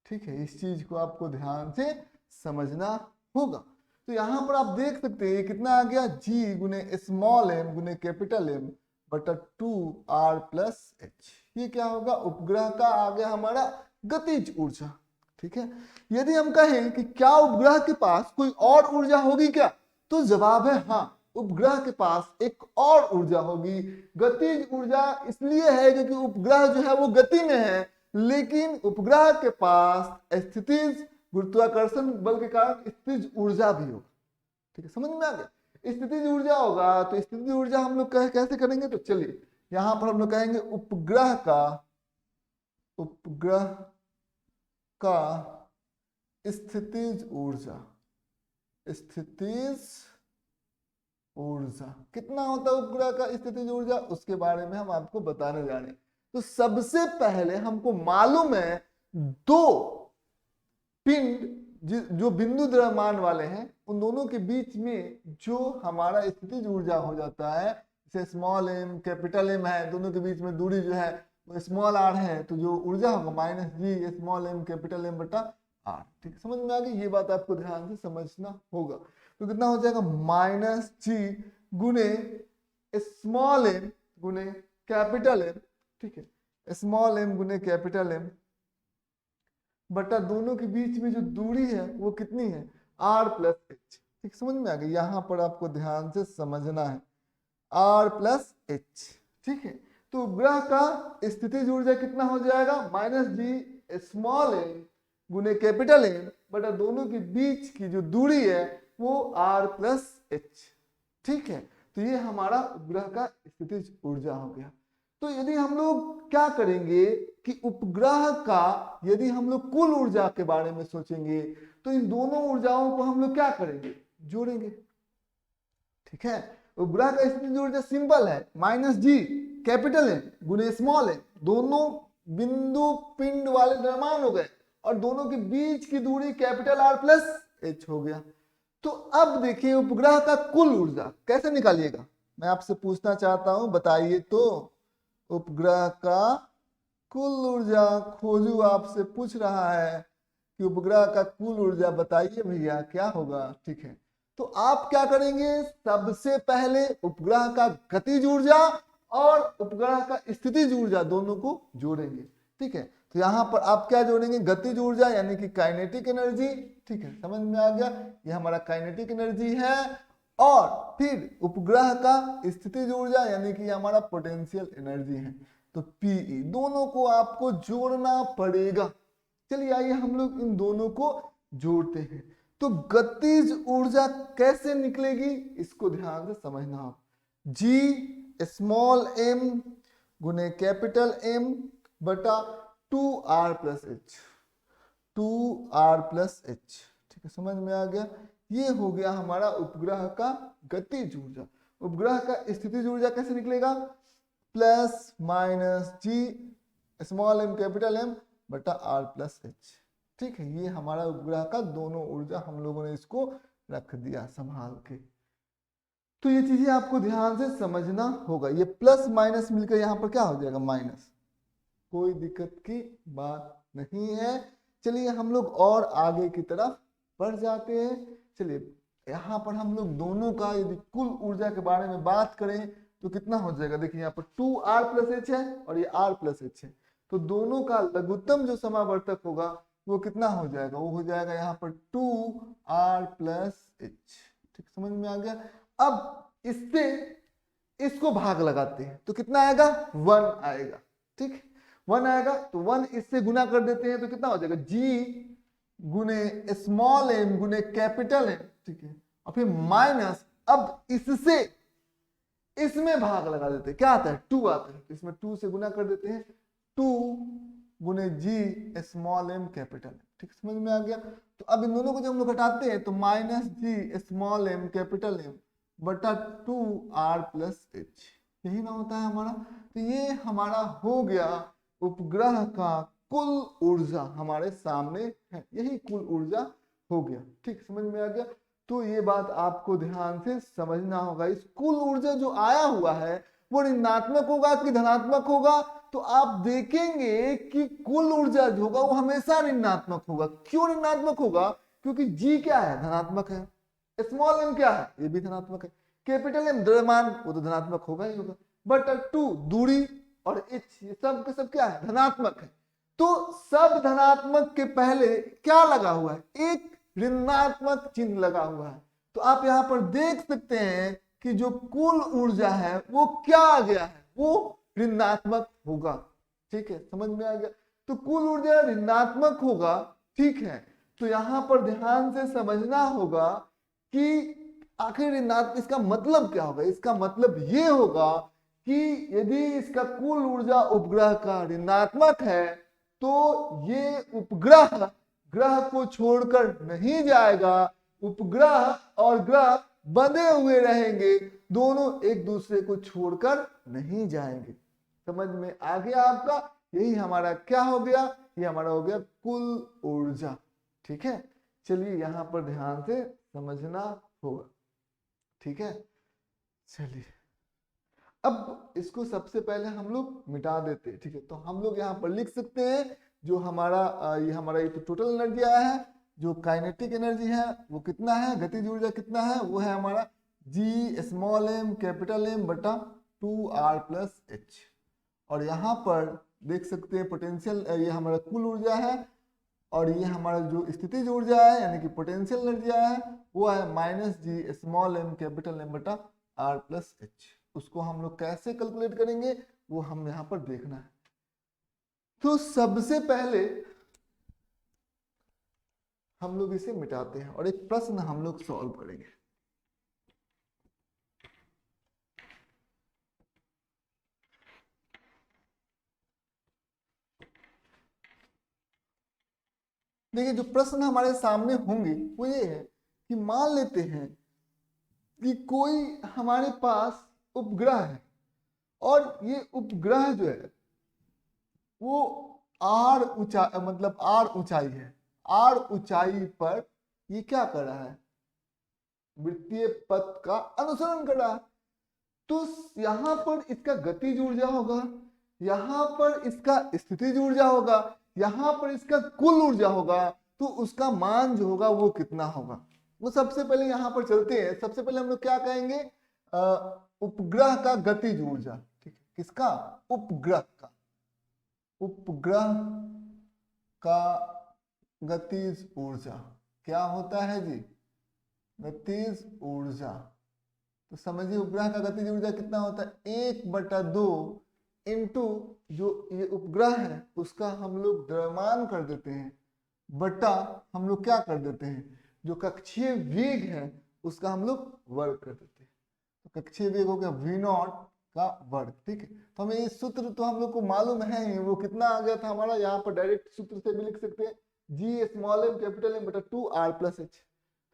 ठीक है, इस चीज को आपको ध्यान से समझना होगा। तो यहाँ पर आप देख सकते हैं कितना आ गया, g गुने स्मॉल m गुने कैपिटल M बटा 2r प्लस h। ये क्या होगा, उपग्रह का आ गया हमारा गतिज ऊर्जा। ठीक है, यदि हम कहें कि क्या उपग्रह के पास कोई और ऊर्जा होगी क्या, तो जवाब है हाँ, उपग्रह के पास एक और ऊर्जा होगी। गतिज ऊर्जा इसलिए है क्योंकि उपग्रह जो है वो गति में है, लेकिन उपग्रह के पास स्थितिज गुरुत्वाकर्षण बल के कारण स्थितिज ऊर्जा भी होगा। ठीक है, समझ में आ गया। स्थितिज ऊर्जा होगा तो स्थितिज ऊर्जा हम लोग कैसे करेंगे, तो चलिए यहां पर हम लोग कहेंगे उपग्रह का स्थितिज ऊर्जा, स्थितिज ऊर्जा कितना होता है उपग्रह का स्थितिज ऊर्जा, उसके बारे में हम आपको बताने जा रहे हैं। तो सबसे पहले हमको मालूम है दो पिंड जो बिंदु द्रव्यमान वाले हैं, उन दोनों के बीच में जो हमारा स्थितिज ऊर्जा हो जाता है, जैसे स्मॉल m कैपिटल M है, दोनों के बीच में दूरी जो है वो स्मॉल r है, तो जो ऊर्जा होगा -g small m capital M बटा r। ठीक, समझ में आ गई। ये बात आपको ध्यान से समझना होगा। तो कितना हो जाएगा, -g गुने स्मॉल m गुने कैपिटल M। ठीक है, स्मॉल m गुने कैपिटल M बटा दोनों के बीच में जो दूरी है वो कितनी है, r प्लस h। ठीक, समझ में आ गई। यहाँ पर आपको ध्यान से समझना है, r प्लस h। ठीक है, तो उपग्रह का स्थितिज ऊर्जा कितना हो जाएगा, -g स्मॉल m गुने कैपिटल M बटा दोनों के बीच की जो दूरी है वो r प्लस h। ठीक है, तो ये हमारा उपग्रह का स्थितिज ऊर्जा हो गया। तो यदि हम लोग क्या करेंगे कि उपग्रह का यदि हम लोग कुल ऊर्जा के बारे में सोचेंगे, तो इन दोनों ऊर्जाओं को हम लोग क्या करेंगे, जोड़ेंगे। ठीक है, उपग्रह का स्थितिज ऊर्जा सिंपल है, -g कैपिटल M गुने स्मॉल m, दोनों बिंदु पिंड वाले द्रव्यमान हो गए और दोनों के बीच की दूरी कैपिटल R प्लस h हो गया। तो अब देखिए उपग्रह का कुल ऊर्जा कैसे निकालिएगा, मैं आपसे पूछना चाहता हूं, बताइए तो। उपग्रह का कुल ऊर्जा खोजू आपसे पूछ रहा है कि उपग्रह का कुल ऊर्जा बताइए भैया क्या होगा। ठीक है, तो आप क्या करेंगे, सबसे पहले उपग्रह का गतिज ऊर्जा और उपग्रह का स्थितिज ऊर्जा दोनों को जोड़ेंगे। ठीक है, तो यहाँ पर आप क्या जोड़ेंगे, गतिज ऊर्जा यानी कि काइनेटिक एनर्जी। ठीक है, समझ में आ गया, ये हमारा काइनेटिक एनर्जी है। और फिर उपग्रह का स्थितिज ऊर्जा यानी कि हमारा पोटेंशियल एनर्जी है, तो Pe, दोनों को आपको जोड़ना पड़ेगा। चलिए आइए हम लोग इन दोनों को जोड़ते हैं। तो गतिज ऊर्जा कैसे निकलेगी इसको ध्यान से समझना आप, G स्मॉल m गुने कैपिटल M बटा 2r plus h, 2r plus h। ठीक है, समझ में आ गया। ये हो गया हमारा उपग्रह का गतिज ऊर्जा। उपग्रह का स्थितिज ऊर्जा कैसे निकलेगा, plus minus G small M capital M बटा आर प्लस एच। ठीक है, ये हमारा उपग्रह का दोनों ऊर्जा हम लोगों ने इसको रख दिया संभाल के। तो ये चीजें आपको ध्यान से समझना होगा। ये प्लस माइनस मिलकर यहाँ पर क्या हो जाएगा, माइनस। कोई दिक्कत की बात नहीं है। चलिए हम लोग और आगे की तरफ बढ़ जाते हैं। चलिए यहाँ पर हम लोग दोनों का यदि कुल ऊर्जा के बारे में बात करें तो कितना हो जाएगा, देखिए यहाँ पर 2r प्लस एच है और ये r प्लस एच है, तो दोनों का लघुत्तम जो समावर्तक होगा वो कितना हो जाएगा, वो हो जाएगा यहाँ पर 2r प्लस एच। ठीक, समझ में आ गया। अब इससे इसको भाग लगाते हैं तो कितना आएगा, 1 आएगा। ठीक, 1 आएगा तो 1 इससे गुना कर देते हैं तो कितना हो जाएगा, g गुने स्मॉल m गुने कैपिटल M। ठीक है, और फिर माइनस, अब इससे इसमें भाग लगा देते हैं, क्या आता है, 2 आता है, तो इसमें 2 से गुना कर देते हैं, 2 गुने g small m capital M। ठीक, समझ में आ गया। तो अब इन दोनों को जब हम लोग घटाते हैं तो minus G small m capital M बटा 2r प्लस एच, यही ना होता है हमारा। तो ये हमारा हो गया उपग्रह का कुल ऊर्जा हमारे सामने है, यही कुल ऊर्जा हो गया। ठीक, समझ में आ गया। तो ये बात आपको ध्यान से समझना होगा। इस कुल ऊर्जा जो आया हुआ है वो ऋणात्मक होगा कि धनात्मक होगा, तो आप देखेंगे कि कुल ऊर्जा जो होगा वो हमेशा ऋणात्मक होगा। क्यों ऋणात्मक होगा, क्योंकि जी क्या है, धनात्मक है, स्मॉल m क्या है, ये भी धनात्मक है, कैपिटल M द्रव्यमान वो तो धनात्मक होगा ही होगा, बट 2 दूरी और h ये सब के सब क्या है, धनात्मक है। तो सब धनात्मक के पहले क्या लगा हुआ है, एक ऋणात्मक चिन्ह लगा हुआ है। तो आप यहाँ पर देख सकते हैं कि जो कुल ऊर्जा है वो क्या आ गया है, वो ऋणात्मक होगा। ठीक है, समझ में आ गया। तो कुल ऊर्जा ऋणात्मक होगा। ठीक है, तो यहाँ पर ध्यान से समझना होगा कि आखिर ऋणात्मक इसका मतलब क्या होगा। इसका मतलब ये होगा कि यदि इसका कुल ऊर्जा उपग्रह का ऋणात्मक है तो ये उपग्रह ग्रह को छोड़कर नहीं जाएगा, उपग्रह और ग्रह बंधे हुए रहेंगे, दोनों एक दूसरे को छोड़कर नहीं जाएंगे। समझ में आ गया आपका। यही हमारा क्या हो गया, ये हमारा हो गया कुल ऊर्जा। ठीक है, चलिए यहाँ पर ध्यान से समझना होगा। ठीक है, चलिए अब इसको सबसे पहले हम लोग मिटा देते हैं। ठीक है, तो हम लोग यहाँ पर लिख सकते हैं जो हमारा ये तो टोटल एनर्जी आया है, जो काइनेटिक एनर्जी है वो कितना है, गतिज ऊर्जा कितना है, वो है हमारा जी स्मॉल m कैपिटल M बटा 2r प्लस एच। और यहाँ पर देख सकते हैं पोटेंशियल, ये हमारा कुल ऊर्जा है, और ये हमारा जो स्थितिज ऊर्जा है यानी कि पोटेंशियल एनर्जी आया है वो है minus G small m capital M बटा r प्लस एच। उसको हम लोग कैसे कैलकुलेट करेंगे वो हम यहाँ पर देखना है। तो सबसे पहले हम लोग इसे मिटाते हैं और एक प्रश्न हम लोग सॉल्व करेंगे। देखिए जो प्रश्न हमारे सामने होंगे वो ये है कि मान लेते हैं कि कोई हमारे पास उपग्रह है और ये उपग्रह जो है वो आर ऊंचाई है, आर ऊंचाई पर ये क्या कर रहा है, वृत्तीय पथ का अनुसरण कर रहा है। तो यहाँ पर इसका गतिज ऊर्जा होगा, यहाँ पर इसका स्थितिज ऊर्जा होगा, यहाँ पर इसका कुल ऊर्जा होगा, तो उसका मान जो होगा वो कितना होगा। वो सबसे पहले यहाँ पर चलते हैं। सबसे पहले हम लोग क्या कहेंगे, उपग्रह का गतिज ऊर्जा। ठीक है, किसका, उपग्रह का, उपग्रह का गतिज ऊर्जा क्या होता है जी, गतिज ऊर्जा। तो समझिए उपग्रह का गतिज ऊर्जा कितना होता है, 1/2 इंटू जो ये उपग्रह है उसका हम लोग द्रव्यमान कर देते हैं, बटा हम लोग क्या कर देते हैं, जो कक्षीय वेग है उसका हम लोग वर्ग कर देते हैं। तो कक्षीय वेग हो गया v0 का वर्ग। ठीक है, तो हमें ये सूत्र तो हम लोग को मालूम है ही, वो कितना आ गया था हमारा, यहाँ पर डायरेक्ट सूत्र से भी लिख सकते हैं, जी स्मॉल m कैपिटल M बटा 2r प्लस एच।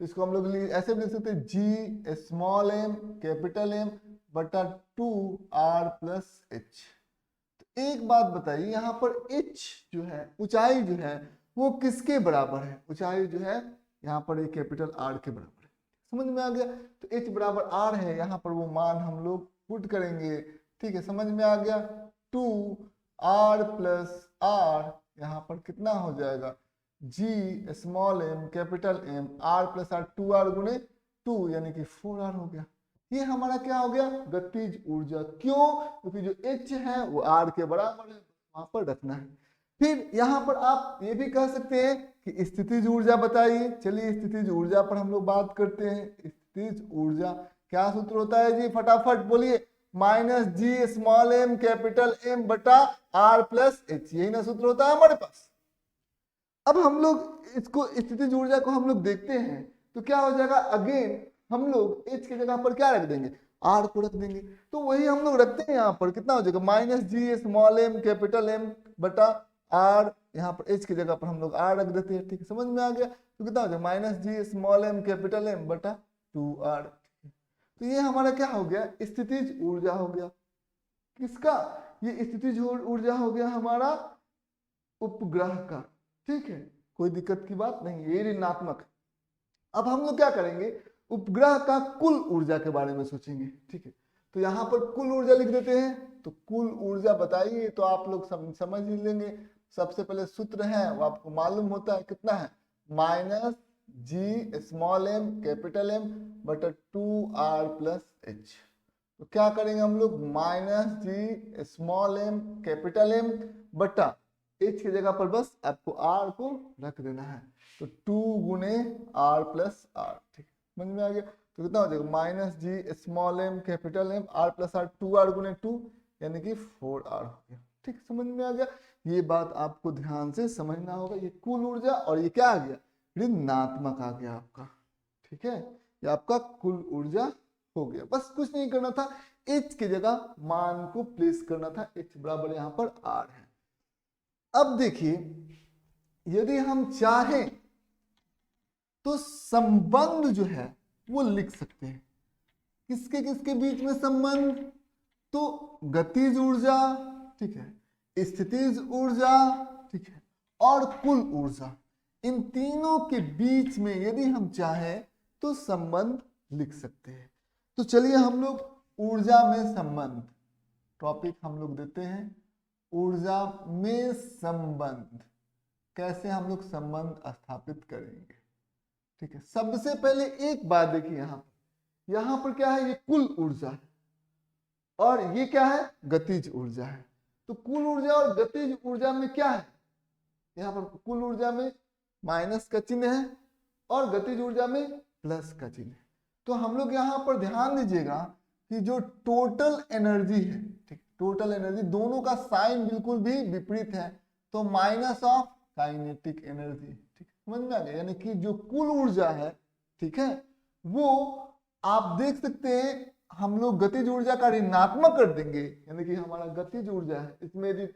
तो इसको हम लोग ऐसे भी लिख सकते हैं, जी स्मॉल m कैपिटल M बटा 2r प्लस एच। तो एक बात बताइए, यहाँ पर h जो है, ऊंचाई जो है वो किसके बराबर है? ऊंचाई जो है यहाँ पर एक कैपिटल R के बराबर है। समझ में आ गया? तो h बराबर R है, यहाँ पर वो मान हम लोग पुट करेंगे। ठीक है, समझ में आ गया? 2r प्लस R यहाँ पर कितना हो जाएगा? G small m capital M, R plus R 2r गुने 2 यानी कि 4r हो गया। ये हमारा क्या हो गया? गतिज ऊर्जा। क्यों? क्योंकि जो h है वो r के बराबर है, वहां पर रखना है। फिर यहाँ पर आप ये भी कह सकते हैं कि स्थितिज ऊर्जा बताइए। चलिए स्थितिज ऊर्जा पर हम लोग बात करते हैं। स्थितिज ऊर्जा क्या सूत्र होता है जी? फटाफट बोलिए। Minus G small m capital M बटा r प्लस h, यही ना सूत्र होता है हमारे पास। अब हम लोग इसको स्थितिज ऊर्जा को हम लोग देखते हैं तो क्या हो जाएगा? अगेन हम लोग h की जगह पर क्या रख देंगे? r को रख देंगे। तो वही हम लोग रखते हैं। यहाँ पर कितना हो जाएगा? Minus G small m capital M बटा r, यहाँ पर h की जगह पर हम लोग r रख देते हैं। ठीक है, समझ में आ गया? तो कितना हो जाएगा? Minus G small m capital M बटा 2r। तो ये हमारा क्या हो गया? स्थितिज ऊर्जा हो गया। किसका? ये स्थितिज ऊर्जा हो गया हमारा उपग्रह का। ठीक है, कोई दिक्कत की बात नहीं है, ये ऋणात्मक। अब हम लोग क्या करेंगे? उपग्रह का कुल ऊर्जा के बारे में सोचेंगे। ठीक है, तो यहाँ पर कुल ऊर्जा लिख देते हैं। तो कुल ऊर्जा बताइए, तो आप लोग समझ ही लेंगे। सबसे पहले सूत्र है वो आपको मालूम होता है, कितना है? Minus G small m capital M बटा 2r प्लस h। तो क्या करेंगे हम लोग? Minus G small m capital M बटा h की जगह पर बस आपको r को रख देना है। तो 2 गुने r प्लस r। ठीक, समझ में आ गया? तो कितना हो जाएगा? Minus G small m capital M r plus r, 2r गुने 2 यानी कि 4r हो गया। ठीक, समझ में आ गया? ये बात आपको ध्यान से समझना होगा। ये कुल ऊर्जा और ये क्या आ गया? ऋणात्मक आ गया आपका। ठीक है, ये आपका कुल ऊर्जा हो गया। बस कुछ नहीं करना था, h की जगह मान को प्लेस करना था। h बराबर यहाँ पर r है। अब देखिए, यदि हम चाहें तो संबंध जो है वो लिख सकते हैं। किसके किसके बीच में संबंध? तो गतिज ऊर्जा, ठीक है, स्थितिज ऊर्जा, ठीक है, और कुल ऊर्जा, इन तीनों के बीच में यदि हम चाहें तो संबंध लिख सकते हैं। तो चलिए हम लोग ऊर्जा में संबंध टॉपिक हम लोग देते हैं। ऊर्जा में संबंध, कैसे हम लोग संबंध स्थापित करेंगे? ठीक है, सबसे पहले एक बात देखिए, यहाँ पर क्या है? ये कुल ऊर्जा है और ये क्या है? गतिज ऊर्जा है। तो कुल ऊर्जा और गतिज ऊर्जा में क्या है? यहाँ पर कुल ऊर्जा में माइनस का चिन्ह है और गतिज ऊर्जा में प्लस का चिन्ह है। तो हम लोग यहाँ पर ध्यान दीजिएगा कि जो टोटल एनर्जी है, ठीक, टोटल एनर्जी, दोनों का साइन बिल्कुल भी विपरीत है। तो माइनस ऑफ काइनेटिक एनर्जी। ठीक, समझ में आ गया? यानी कि जो कुल ऊर्जा है, ठीक है, वो आप देख सकते हैं हम लोग गतिज ऊर्जा का ऋणात्मक कर देंगे, यानी कि हमारा गतिज ऊर्जा है इसमें यदि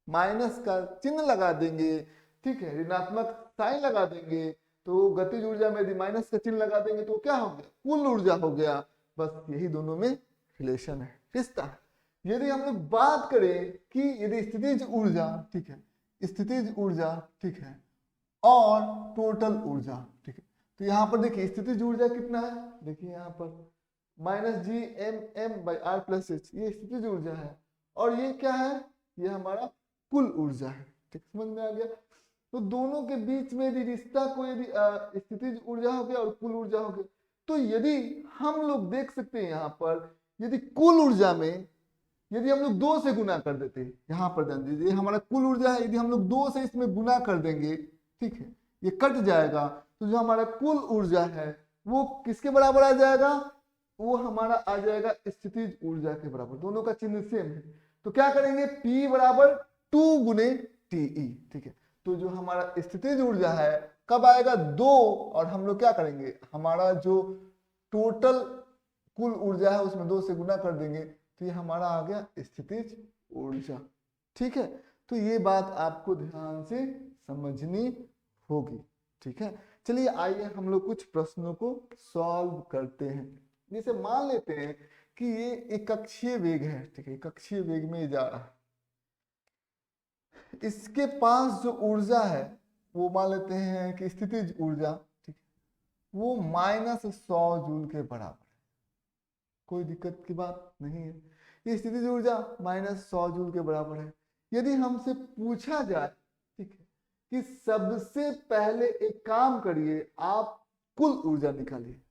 माइनस का चिन्ह लगा देंगे, ठीक है, ऋणात्मक साइन लगा देंगे, तो गतिज ऊर्जा में यदि माइनस का चिन्ह लगा देंगे तो क्या हो गया? कुल ऊर्जा हो गया। बस यही दोनों में रिलेशन है, रिश्ता है। यदि हम लोग बात करें कि यदि स्थितिज ऊर्जा, ठीक है, स्थितिज ऊर्जा, ठीक है, और टोटल ऊर्जा, ठीक है, तो यहाँ पर देखिए स्थितिज ऊर्जा कितना है? देखिए यहाँ पर minus G M M by R plus H, ये स्थितिज ऊर्जा है और ये क्या है? ये हमारा कुल ऊर्जा है। ठीक, समझ में आ गया? तो दोनों के बीच में यदि रिश्ता को यदि स्थितिज ऊर्जा हो गया और कुल ऊर्जा हो गया, तो यदि हम लोग देख सकते हैं यहाँ पर यदि कुल ऊर्जा में यदि हम लोग 2 से गुना कर देते हैं, यहाँ पर ध्यान दीजिए, हमारा कुल ऊर्जा है, यदि हम लोग 2 से इसमें गुना कर देंगे, ठीक है, ये कट जाएगा, तो जो हमारा कुल ऊर्जा है वो किसके बराबर आ जाएगा? वो हमारा आ जाएगा स्थितिज ऊर्जा के बराबर। दोनों का चिन्ह सेम है, तो क्या करेंगे? P बराबर 2 गुने TE। ठीक है, तो जो हमारा स्थितिज ऊर्जा है कब आएगा? 2, और हम लोग क्या करेंगे? हमारा जो टोटल कुल ऊर्जा है उसमें 2 से गुना कर देंगे, तो ये हमारा आ गया स्थितिज ऊर्जा। ठीक है, तो ये बात आपको ध्यान से समझनी होगी। ठीक है, चलिए आइए हम लोग कुछ प्रश्नों को सॉल्व करते हैं। जैसे मान लेते हैं कि ये एक कक्षीय वेग है, ठीक है, कक्षीय वेग में जा रहा है, इसके पास जो ऊर्जा है वो मान लेते हैं कि स्थितिज ऊर्जा, ठीक है, वो -100 जूल के बराबर है। कोई दिक्कत की बात नहीं है, ये स्थितिज ऊर्जा -100 जूल के बराबर है। यदि हमसे पूछा जाए, ठीक है, कि सबसे पहले एक काम करिए, आप कुल ऊर्जा निकालिए,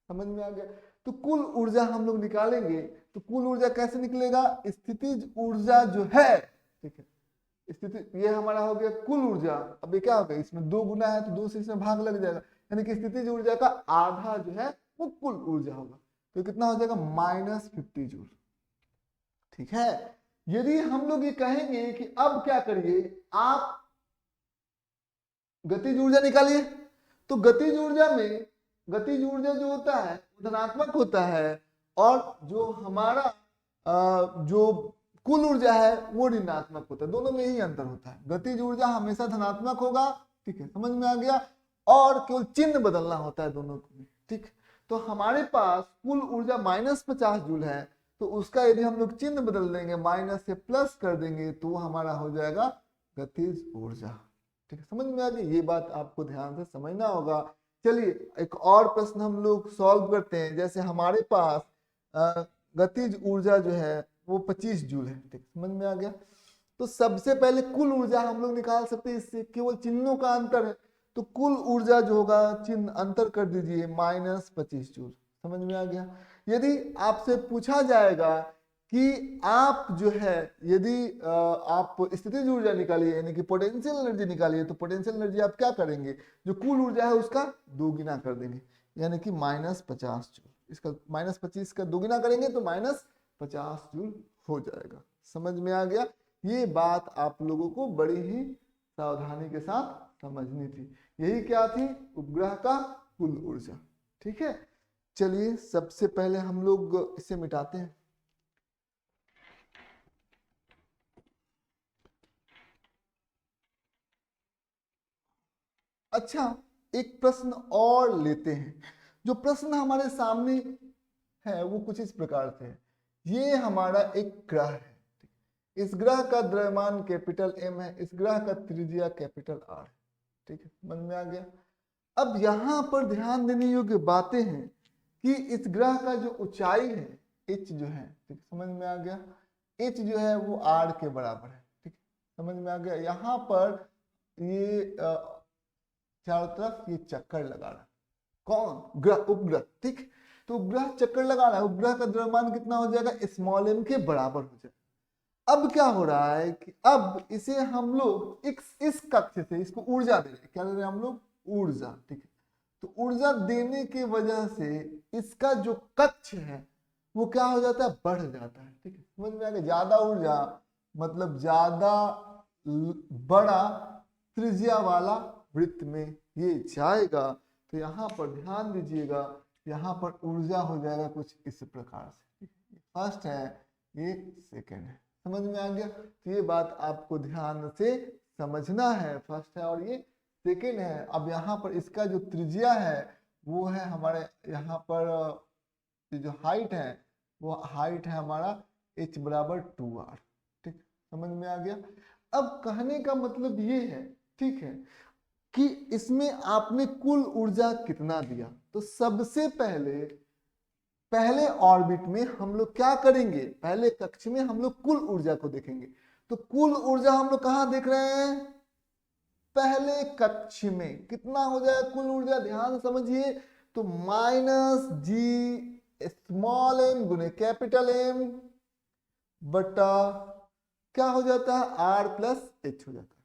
समझ में आ गया? तो कुल ऊर्जा हम लोग निकालेंगे, तो कुल ऊर्जा कैसे निकलेगा? स्थितिज ऊर्जा जो है, ठीक है, स्थिति ये हमारा हो गया कुल ऊर्जा। अब ये क्या हो गया, इसमें 2 गुना है तो 2 से इसमें भाग लग जाएगा, यानी कि स्थितिज ऊर्जा का आधा जो है वो कुल ऊर्जा होगा, तो कितना हो जाएगा? -50 जूल, ठीक है। यदि हम लोग ये कहेंगे कि अब क्या करिए, आप गतिज ऊर्जा निकालिए, तो गतिज ऊर्जा में, गतिज ऊर्जा जो होता है वो धनात्मक होता है, और जो हमारा जो कुल ऊर्जा है वो ऋणात्मक होता है, दोनों में ही अंतर होता है। गतिज ऊर्जा हमेशा धनात्मक होगा, ठीक है, समझ में आ गया, और केवल चिन्ह बदलना होता है दोनों में, ठीक। तो हमारे पास कुल ऊर्जा -50 जूल है, तो उसका यदि हम लोग चिन्ह बदल देंगे, माइनस से प्लस कर देंगे, तो हमारा हो जाएगा गतिज ऊर्जा, ठीक है, समझ में आ गई? ये बात आपको ध्यान से समझना होगा। चलिए एक और प्रश्न हम लोग सॉल्व करते हैं। जैसे हमारे पास गतिज ऊर्जा जो है वो 25 जूल है, ठीक, समझ में आ गया? तो सबसे पहले कुल ऊर्जा हम लोग निकाल सकते हैं, इससे केवल चिन्हों का अंतर है, तो कुल ऊर्जा जो होगा चिन्ह अंतर कर दीजिए, -25 जूल, समझ में आ गया? यदि आपसे पूछा जाएगा कि आप जो है, यदि आप स्थितिज ऊर्जा निकालिए, यानी कि पोटेंशियल एनर्जी निकालिए, तो पोटेंशियल एनर्जी आप क्या करेंगे, जो कुल ऊर्जा है उसका दोगुना कर देंगे, यानी कि -50 जूल। इसका -25 का दोगुना करेंगे तो -50 जूल हो जाएगा, समझ में आ गया? ये बात आप लोगों को बड़ी ही सावधानी के साथ समझनी थी। यही क्या थी? उपग्रह का कुल ऊर्जा, ठीक है। चलिए सबसे पहले हम लोग इसे मिटाते हैं। अच्छा, एक प्रश्न और लेते हैं। जो प्रश्न हमारे सामने है वो कुछ इस प्रकार से है। ये हमारा एक ग्रह है, इस ग्रह का द्रव्यमान कैपिटल M है, इस ग्रह का त्रिज्या कैपिटल R है, ठीक है, समझ में आ गया? अब यहाँ पर ध्यान देने योग्य बातें हैं कि इस ग्रह का जो ऊंचाई है h जो है, ठीक, समझ में आ गया? h जो है वो R के बराबर है, ठीक, समझ में आ गया? यहाँ पर ये चारों तरफ ये चक्कर लगा रहा है, कौन? ग्रह, उपग्रह, ठीक। तो उपग्रह चक्कर लगा रहा है, उपग्रह का द्रव्यमान कितना हो जाएगा? m के बराबर हो जाएगा। अब क्या हो रहा है कि अब इसे हम लोग इस कक्ष से इसको ऊर्जा दे रहे हैं, क्या दे रहे हैं हम लोग? ऊर्जा, ठीक है। तो ऊर्जा देने की वजह से इसका जो कक्ष है वो क्या हो जाता है? बढ़ जाता है, ठीक है, समझ में आ गया? ज्यादा ऊर्जा मतलब ज्यादा बड़ा त्रिज्या वाला वृत्त में ये जाएगा। तो यहाँ पर ध्यान दीजिएगा, यहाँ पर ऊर्जा हो जाएगा कुछ इस प्रकार से, फर्स्ट है, ये सेकंड है, समझ में आ गया? तो ये बात आपको ध्यान से समझना है, फर्स्ट है और ये सेकंड है। अब यहाँ पर इसका जो त्रिज्या है वो है हमारे, यहाँ पर जो हाइट है वो हाइट है हमारा h बराबर 2r, ठीक, समझ में आ गया? अब कहने का मतलब ये है, ठीक है, कि इसमें आपने कुल ऊर्जा कितना दिया। तो सबसे पहले ऑर्बिट में हम लोग क्या करेंगे? पहले कक्ष में हम लोग कुल ऊर्जा को देखेंगे। तो कुल ऊर्जा हम लोग कहां देख रहे हैं? पहले कक्ष में। कितना हो जाएगा कुल ऊर्जा? ध्यान समझिए, तो -G गुने कैपिटल M बटा क्या हो जाता है? R प्लस H हो जाता है,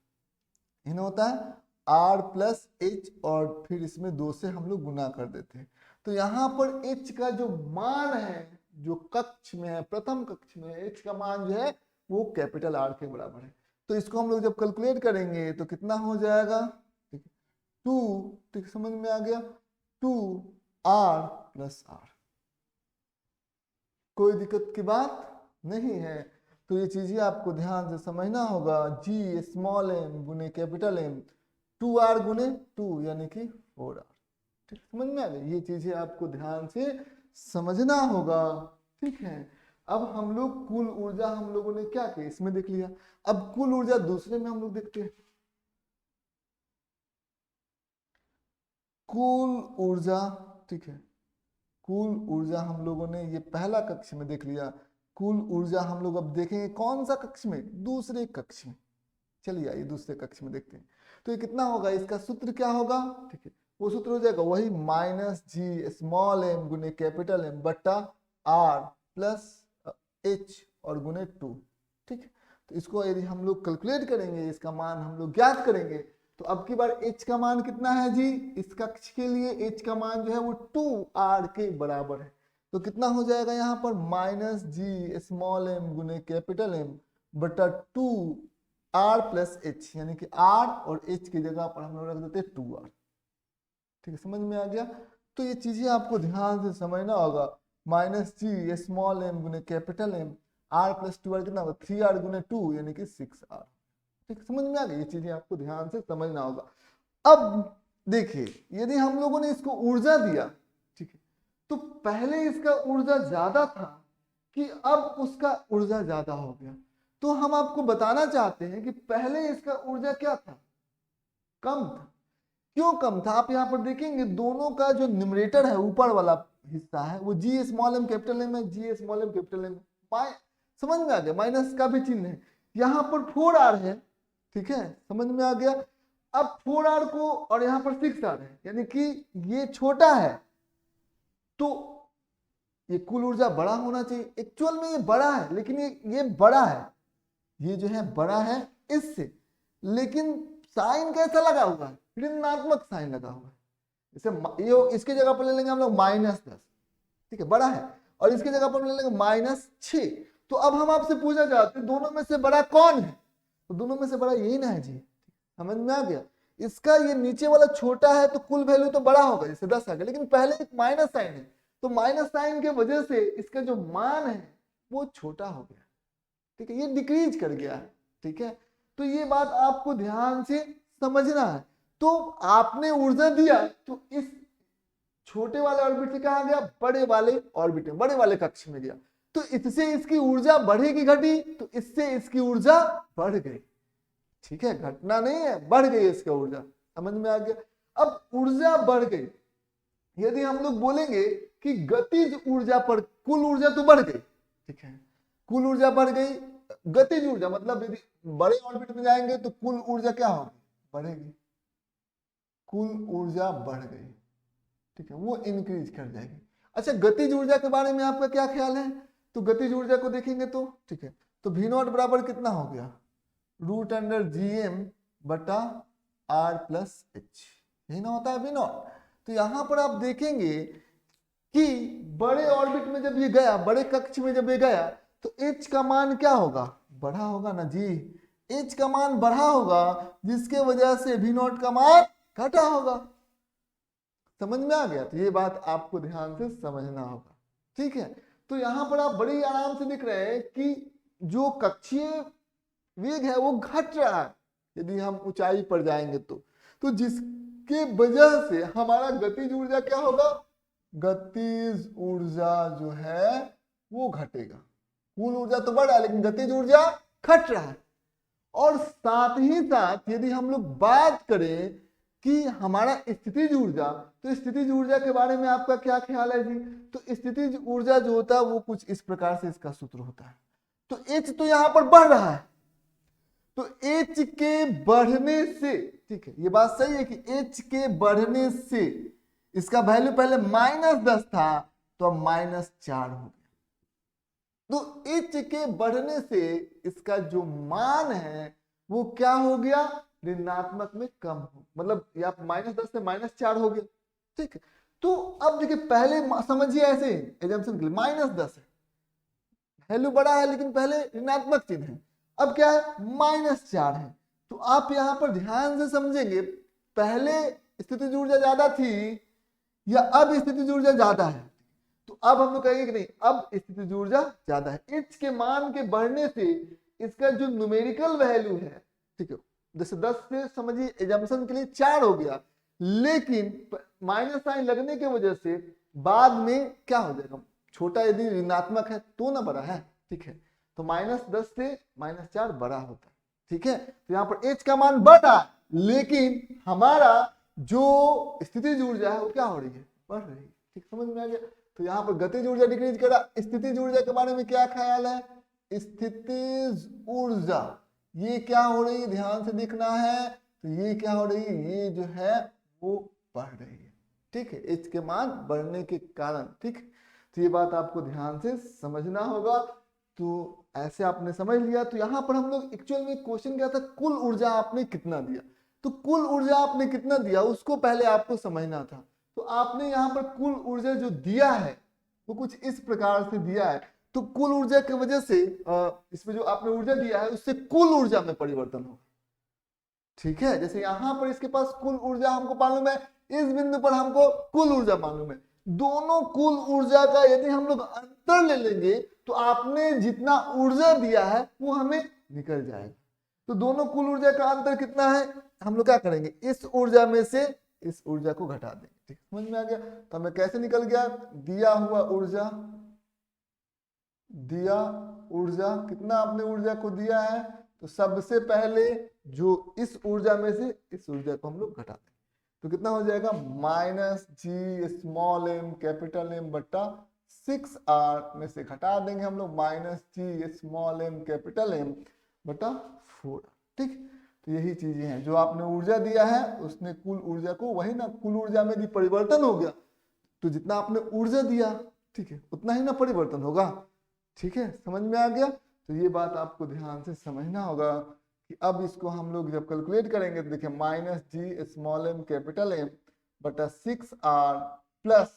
इन होता है R प्लस H, और फिर इसमें 2 से हम लोग गुना कर देते हैं। तो यहाँ पर H का जो मान है, जो कक्ष में है, प्रथम कक्ष में H का मान जो है वो कैपिटल R के बराबर है। तो इसको हम लोग जब कैलकुलेट करेंगे तो कितना हो जाएगा? 2, ठीक, समझ में आ गया? 2R plus R। कोई दिक्कत की बात नहीं है। तो ये चीजें आपको ध्यान से समझना होगा। G गुने कैपिटल M, 2R गुने 2 यानी कि 4R, ठीक, समझ में आ गई? ये चीजें आपको ध्यान से समझना होगा। ठीक है। अब हम लोग कुल ऊर्जा हम लोगों ने क्या किया, इसमें देख लिया। अब कुल ऊर्जा दूसरे में हम लोग देखते हैं। कुल ऊर्जा, ठीक है, कुल ऊर्जा हम लोगों ने ये पहला कक्ष में देख लिया। कुल ऊर्जा हम लोग अब देखेंगे कौन सा कक्ष में, दूसरे कक्ष में। चलिए आइए दूसरे कक्ष में देखते हैं। तो ये कितना होगा, इसका सूत्र क्या होगा, ठीक है, वो सूत्र हो जाएगा वही माइनस जी स्मॉल एम गुने कैपिटल एम बट्टा आर प्लस एच और गुने 2। ठीक है, तो इसको यदि हम लोग कैलकुलेट करेंगे, इसका मान हम लोग ज्ञात करेंगे, तो अब की बार h का मान कितना है जी, इस कक्ष के लिए h का मान जो है वो 2r के बराबर है। तो कितना हो जाएगा यहाँ पर माइनस जी स्मॉल एम गुने कैपिटल एम बटा 2r प्लस एच, यानी कि r और h की जगह पर हम लोग रख देते 2r। ठीक है, समझ में आ गया। तो ये चीजें आपको ध्यान से समझना होगा। माइनस जी स्मॉल एम गुने capital M r plus 2r कितना होगा 3r गुने 2 यानी कि 6r। ठीक, समझ में आ गई, ये चीजें आपको ध्यान से समझना होगा। अब देखिए यदि हम लोगों ने इसको ऊर्जा दिया, ठीक है, तो पहले इसका ऊर्जा ज्यादा था कि अब उसका ऊर्जा ज्यादा हो गया। तो हम आपको बताना चाहते हैं कि पहले इसका ऊर्जा क्या था, कम था। क्यों कम था, आप यहाँ पर देखेंगे दोनों का जो न्यूमरेटर है ऊपर वाला हिस्सा है वो जी स्मॉल एम कैपिटल एम है, जी स्मॉल एम कैपिटल एम। समझ में आ गया, माइनस का भी चिन्ह है, यहाँ पर 4r है। ठीक है, समझ में आ गया। अब 4r को और यहाँ पर 6r है, यानी कि ये छोटा है, तो ये कुल ऊर्जा बड़ा होना चाहिए। एक्चुअल में ये बड़ा है, लेकिन ये बड़ा है, ये जो है बड़ा है इससे, लेकिन साइन कैसा लगा हुआ है, ऋणात्मक साइन लगा हुआ है। जैसे ये इसकी जगह पर ले लेंगे हम लोग -10, ठीक है, बड़ा है, और इसकी जगह पर ले लेंगे -6। तो अब हम आपसे पूछना चाहते हैं दोनों में से बड़ा कौन है, तो दोनों में से बड़ा यही ना है जी। समझ में आ गया। इसका ये नीचे वाला छोटा है तो कुल वैल्यू तो बड़ा होगा, जैसे 10 आ गया, लेकिन पहले एक माइनस साइन है, तो माइनस साइन के वजह से इसका जो मान है वो छोटा हो गया। ठीक है, ये डिक्रीज कर गया है। ठीक है, तो ये बात आपको ध्यान से समझना है। तो आपने ऊर्जा दिया तो इस छोटे वाले ऑर्बिट से कहा गया, बड़े वाले ऑर्बिट में, बड़े वाले कक्ष में गया, तो इससे इसकी ऊर्जा बढ़ेगी घटी, तो इससे इसकी ऊर्जा बढ़ गई। ठीक है, घटना नहीं है, बढ़ गई इसका ऊर्जा। समझ में आ गया। अब ऊर्जा बढ़ गई, यदि हम लोग बोलेंगे कि गतिज ऊर्जा पर, कुल ऊर्जा तो बढ़ गई, ठीक है, कुल ऊर्जा बढ़ गई, गतिज ऊर्जा मतलब यदि बड़े ऑर्बिट में जाएंगे तो कुल ऊर्जा क्या होगी, बढ़ेगी, कुल ऊर्जा बढ़ गई। ठीक है, वो इंक्रीज कर जाएगी। अच्छा, गतिज ऊर्जा के बारे में आपका क्या ख्याल है, तो गतिज ऊर्जा को देखेंगे तो, ठीक है, तो V0 बराबर कितना हो गया, √GM बटा R प्लस H, यही ना होता है V0। तो यहां पर आप देखेंगे कि बड़े ऑर्बिट में जब ये गया, बड़े कक्ष में जब ये गया, तो H का मान क्या होगा, बढ़ा होगा ना जी, H का मान बढ़ा होगा, जिसके वजह से V0 का मान घटा होगा। समझ में आ गया। तो ये बात आपको ध्यान से समझना होगा। ठीक है, तो यहां पर आप बड़ी आराम से देख रहे हैं कि जो कक्षीय वेग है वो घट रहा है यदि हम ऊंचाई पर जाएंगे तो जिसके वजह से हमारा गतिज ऊर्जा क्या होगा, गतिज ऊर्जा जो है वो घटेगा। कुल ऊर्जा तो बढ़ रहा है लेकिन गतिज ऊर्जा घट रहा है। और साथ ही साथ यदि हम लोग बात करें कि हमारा स्थितिज ऊर्जा, तो स्थितिज ऊर्जा के बारे में आपका क्या ख्याल है जी, तो स्थितिज ऊर्जा जो होता है वो कुछ इस प्रकार से इसका सूत्र होता है। तो H तो यहां पर बढ़ रहा है, तो H के बढ़ने से, ठीक है, ये बात सही है कि H के बढ़ने से इसका वैल्यू पहले -10 था तो अब -4 हो गया। तो H के बढ़ने से इसका जो मान है वो क्या हो गया, ऋणात्मक में कम हो, मतलब या -10 से -4 हो गया। ठीक है, तो अब देखिए पहले समझिए ऐसे एग्जाम्पल के लिए -10 है, वैल्यू बड़ा है लेकिन पहले ऋणात्मक चिन्ह है, अब क्या है -4 है। तो आप यहां पर ध्यान से समझेंगे, पहले स्थितिज ऊर्जा ज्यादा थी या अब स्थितिज ऊर्जा ज्यादा है, तो अब हम लोग कहेंगे कि नहीं, अब स्थितिज ऊर्जा ज्यादा है। H के मान के बढ़ने से इसका जो न्यूमेरिकल वैल्यू है, ठीक है, जैसे 10 से समझिए एजम्पशन के लिए 4 हो गया, लेकिन माइनस साइन लगने की वजह से बाद में क्या हो जाएगा, छोटा यदि ऋणात्मक है तो ना बड़ा है, ठीक है। तो -10 से -4 बड़ा होता है, ठीक है। तो यहाँ पर H का मान बढ़ रहा है, लेकिन हमारा जो स्थितिज ऊर्जा है वो क्या हो रही है, बढ़ रही है, ठीक, समझ में आ गया। तो यहाँ पर गतिज ऊर्जा डिक्रीज कर रहा, स्थितिज ऊर्जा के बारे में क्या ख्याल है, स्थितिज ऊर्जा ये क्या हो रही है, ध्यान से देखना है। तो ये क्या हो रही है, ये जो है वो बढ़ रही है, ठीक है, H के मान बढ़ने के कारण, ठीक। तो ये बात आपको ध्यान से समझना होगा। तो ऐसे आपने समझ लिया। तो यहाँ पर हम लोग एक्चुअल में क्वेश्चन क्या था, कुल ऊर्जा आपने कितना दिया, तो कुल ऊर्जा आपने कितना दिया उसको पहले आपको समझना था। तो आपने यहाँ पर कुल ऊर्जा जो दिया है वो कुछ इस प्रकार से दिया है। तो कुल ऊर्जा की वजह से इसमें जो आपने ऊर्जा दिया है उससे कुल ऊर्जा में परिवर्तन होगा, ठीक है। जैसे यहाँ पर इसके पास कुल ऊर्जा हमको मालूम है, इस बिंदु पर हमको कुल ऊर्जा मालूम है। दोनों कुल ऊर्जा का यदि हम लोग अंतर ले लेंगे तो आपने जितना ऊर्जा दिया है वो हमें निकल जाएगा। तो दोनों कुल ऊर्जा का अंतर कितना है, हम लोग क्या करेंगे, इस ऊर्जा में से इस ऊर्जा को घटा देंगे, ठीक, समझ में आ गया। तो हमें कैसे निकल गया, दिया हुआ ऊर्जा, दिया ऊर्जा कितना आपने ऊर्जा को दिया है, तो सबसे पहले जो इस ऊर्जा में से इस ऊर्जा को हम लोग घटा दें तो कितना हो जाएगा, -G small m capital M बट्टा 6R में से घटा देंगे हम लोग -G small m capital M बट्टा 4, ठीक। तो यही चीजें हैं जो आपने ऊर्जा दिया है उसने कुल ऊर्जा को, वही ना, कुल ऊर्जा में भी परिवर्तन हो गया तो जितना आपने ऊर्जा दिया, ठीक है, उतना ही ना परिवर्तन होगा, ठीक है, समझ में आ गया। तो ये बात आपको ध्यान से समझना होगा कि अब इसको हम लोग जब कैलकुलेट करेंगे तो देखिए -G small m capital M बटा 6R plus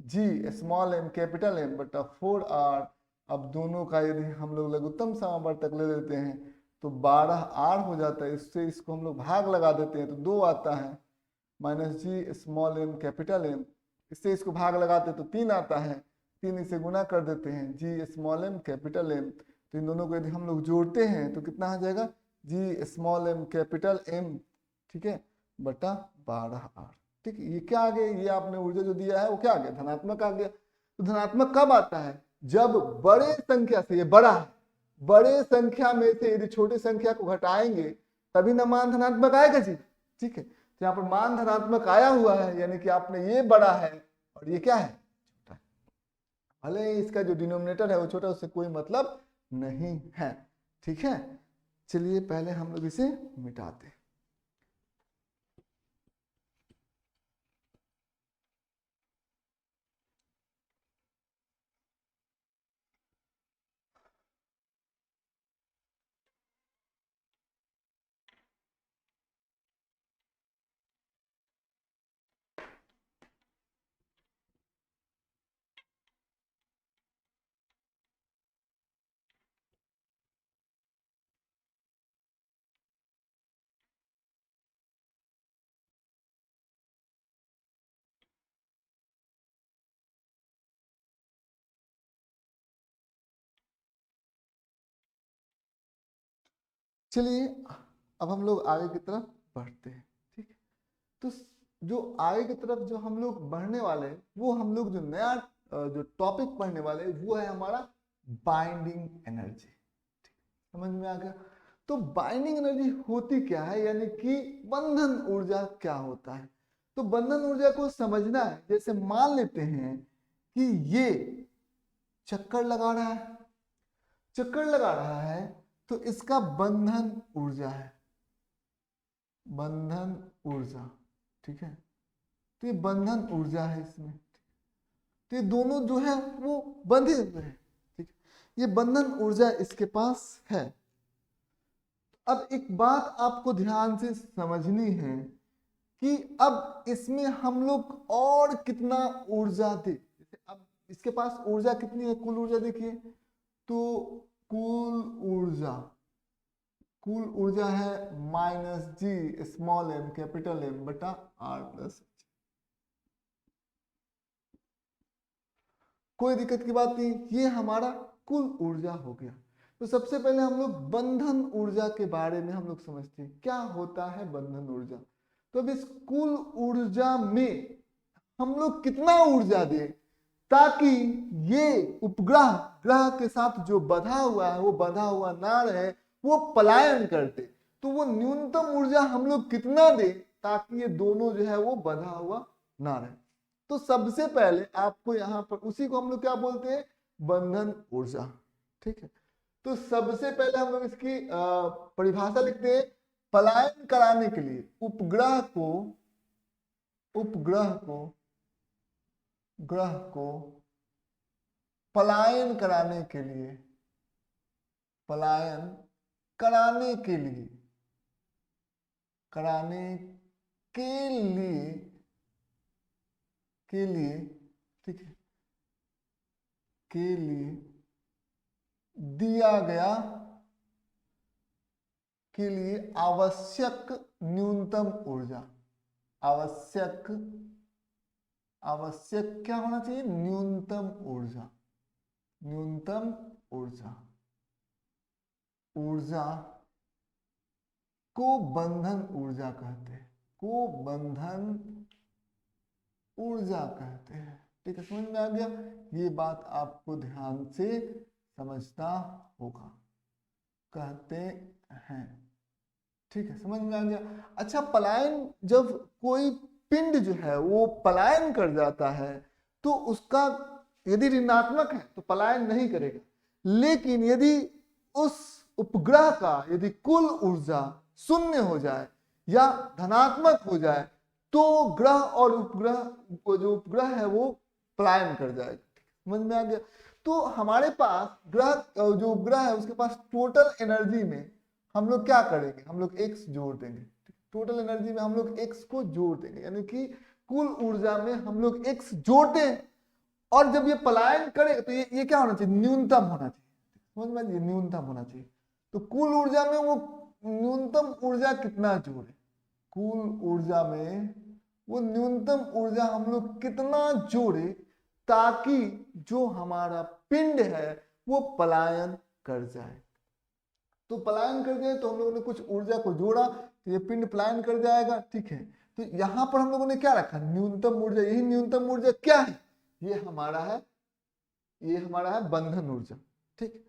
G small m capital M बटा 4R। अब दोनों का यदि हम लोग लघुत्तम समावर्तक ले लेते हैं तो 12R हो जाता है, इससे इसको हम लोग भाग लगा देते हैं तो 2 आता है, -G small m capital M, इससे इसको भाग लगाते हैं तो 3 आता है, 3 इसे गुना कर देते हैं, G small m capital M। तो इन दोनों को यदि हम लोग जोड़ते हैं तो कितना आ जाएगा, G small m capital M, ठीक है, बटा 12R, ठीक। ये क्या आ गया, ये आपने ऊर्जा जो दिया है वो क्या आ गया, धनात्मक आ गया। तो धनात्मक कब आता है, जब बड़े संख्या से, ये बड़ा है, बड़े संख्या में से यदि छोटी संख्या को घटाएंगे तभी ना मान धनात्मक आएगा जी, ठीक है। तो यहाँ पर मान धनात्मक आया हुआ है, यानी कि आपने ये बड़ा है और ये क्या है, छोटा है। भले इसका जो डिनोमिनेटर है वो छोटा, उससे कोई मतलब नहीं है, ठीक है। चलिए पहले हम लोग इसे मिटाते हैं। चलिए अब हम लोग आगे की तरफ बढ़ते हैं, ठीक है। तो जो आगे की तरफ जो हम लोग बढ़ने वाले हैं वो हम लोग जो नया जो टॉपिक पढ़ने वाले हैं वो है हमारा बाइंडिंग एनर्जी, समझ में आ गया। तो बाइंडिंग एनर्जी होती क्या है, यानी कि बंधन ऊर्जा क्या होता है। तो बंधन ऊर्जा को समझना है, जैसे मान लेते हैं कि ये चक्कर लगा रहा है, चक्कर लगा रहा है तो इसका बंधन ऊर्जा है, बंधन ऊर्जा, ठीक है। तो ये बंधन ऊर्जा है इसमें, तो ये दोनों जो है वो बंधे हुए हैं, ठीक। ये बंधन ऊर्जा इसके पास है। अब एक बात आपको ध्यान से समझनी है कि अब इसमें हम लोग और कितना ऊर्जा दे। अब इसके पास ऊर्जा कितनी है, कुल ऊर्जा देखिए, तो कुल ऊर्जा है -G small m capital M बटा R प्लस। कोई दिक्कत की बात नहीं, ये हमारा कुल ऊर्जा हो गया। तो सबसे पहले हम लोग बंधन ऊर्जा के बारे में हम लोग समझते हैं क्या होता है बंधन ऊर्जा। तो अब इस कुल ऊर्जा में हम लोग कितना ऊर्जा दें, ताकि ये उपग्रह ग्रह के साथ जो बंधा हुआ है वो बंधा हुआ ना रहे, वो पलायन कर दे। तो वो न्यूनतम ऊर्जा हम लोग कितना दे ताकि ये दोनों जो है वो बंधा हुआ ना रहे। तो सबसे पहले आपको यहाँ पर उसी को हम लोग क्या बोलते हैं, बंधन ऊर्जा। ठीक है, तो सबसे पहले हम लोग इसकी परिभाषा लिखते हैं। पलायन कराने के लिए उपग्रह को पलायन कराने के लिए ठीक है, के लिए दिया गया के लिए आवश्यक न्यूनतम ऊर्जा, आवश्यक क्या होना चाहिए, न्यूनतम ऊर्जा को बंधन ऊर्जा कहते हैं, ठीक है, समझ में आ गया। ये बात आपको ध्यान से समझना होगा, कहते हैं। ठीक है, समझ में आ गया। अच्छा, पलायन, जब कोई पिंड जो है वो पलायन कर जाता है तो उसका यदि ऋणात्मक है तो पलायन नहीं करेगा, लेकिन यदि उस उपग्रह का यदि कुल ऊर्जा शून्य हो जाए या धनात्मक हो जाए तो ग्रह और उपग्रह, जो उपग्रह है वो पलायन कर जाएगा। समझ में आ गया। तो हमारे पास ग्रह, जो उपग्रह है उसके पास टोटल एनर्जी में हम लोग क्या करेंगे, हम लोग x जोड़ देंगे। टोटल एनर्जी में हम लोग x को जोड़ देंगे, यानी कि कुल ऊर्जा में हम लोग x जोड़ते हैं। और जब ये पलायन करे तो ये क्या होना चाहिए, न्यूनतम होना चाहिए। समझ में, ये न्यूनतम होना चाहिए। तो कुल ऊर्जा में वो न्यूनतम ऊर्जा कितना जोड़े, कुल ऊर्जा में वो न्यूनतम ऊर्जा हम लोग कितना जोड़े ताकि जो हमारा पिंड है वो पलायन कर जाए। तो पलायन कर जाए तो हम लोगों ने कुछ ऊर्जा को जोड़ा तो ये पिंड पलायन कर जाएगा। ठीक है, तो यहां पर हम लोगों ने क्या रखा, न्यूनतम ऊर्जा। यही न्यूनतम ऊर्जा क्या है, ये हमारा है बंधन ऊर्जा। ठीक,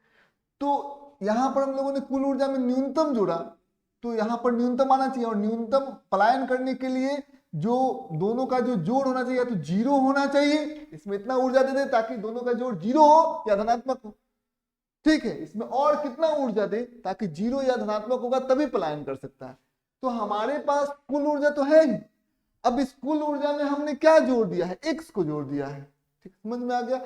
तो यहां पर हम लोगों ने कुल ऊर्जा में न्यूनतम जोड़ा तो यहां पर न्यूनतम आना चाहिए, और न्यूनतम पलायन करने के लिए जो दोनों का जो जोड़ होना चाहिए तो जीरो होना चाहिए। इसमें इतना ऊर्जा दे दे ताकि दोनों का जोड़ जीरो हो या धनात्मक हो। ठीक है, इसमें और कितना ऊर्जा दे ताकि जीरो या धनात्मक होगा तभी पलायन कर सकता है। तो हमारे पास कुल ऊर्जा तो है ही, अब इस कुल ऊर्जा में हमने क्या जोड़ दिया है, x को जोड़ दिया है। ठीक, समझ में आ गया।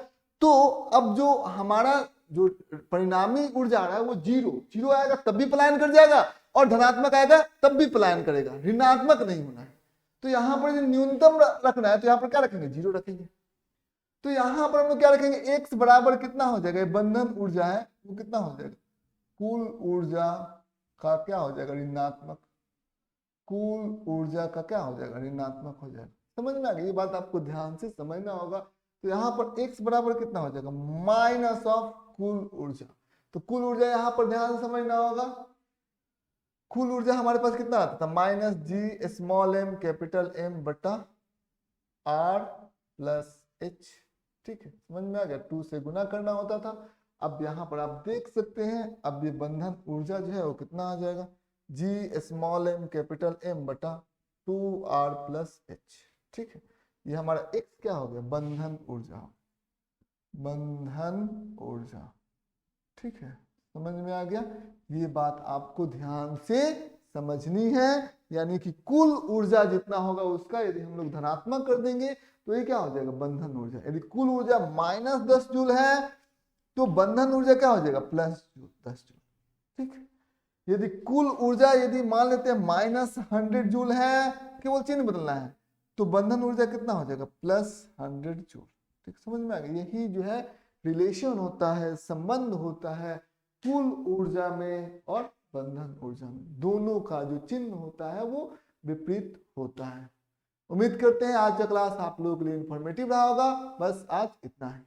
तो अब जो हमारा जो परिणामी ऊर्जा आ रहा है वो जीरो आएगा तब भी पलायन कर जाएगा, और धनात्मक आएगा तब भी पलायन करेगा, ऋणात्मक नहीं होना है। तो यहां पर न्यूनतम रखना है तो यहां पर क्या रखेंगे, जीरो रखेंगे। तो यहां पर हम लोग क्या रखेंगे, x बराबर कितना हो जाएगा, बंधन ऊर्जा है वो कितना हो जाएगा, कुल ऊर्जा का क्या हो जाएगा, ऋणात्मक। कुल ऊर्जा का क्या हो जाएगा, ऋणात्मक हो जाएगा। समझ में आ गई, ये बात आपको ध्यान से समझना होगा। तो यहाँ पर x बराबर कितना हो जाएगा, माइनस ऑफ कुल ऊर्जा। तो कुल ऊर्जा यहाँ पर ध्यान से समझना होगा। कुल ऊर्जा हमारे पास कितना आता था, minus G small m capital M बटा R प्लस H। ठीक है, समझ में आ गया, 2 से गुना करना होता था। अब यहाँ पर आप देख सकते हैं, अब ये बंधन ऊर्जा जो है वो कितना आ जाएगा, जी स्मॉल m कैपिटल M बटा 2R प्लस H। ठीक है, ये हमारा x क्या हो गया, बंधन ऊर्जा। ठीक है, समझ में आ गया। ये बात आपको ध्यान से समझनी है, यानी कि कुल ऊर्जा जितना होगा उसका यदि हम लोग धनात्मक कर देंगे तो ये क्या हो जाएगा, बंधन ऊर्जा। यदि कुल ऊर्जा माइनस 10 जूल है तो बंधन ऊर्जा क्या हो जाएगा, प्लस 10 जूल। ठीक, यदि कुल ऊर्जा यदि मान लेते हैं माइनस 100 जूल है, केवल चिन्ह बदलना है, तो बंधन ऊर्जा कितना हो जाएगा, प्लस 100 जूल। ठीक, समझ में आ गया। यही जो है रिलेशन होता है, संबंध होता है कुल ऊर्जा में और बंधन ऊर्जा में, दोनों का जो चिन्ह होता है वो विपरीत होता है। उम्मीद करते हैं आज का क्लास आप लोगों के लिए इंफॉर्मेटिव रहा होगा। बस आज इतना है।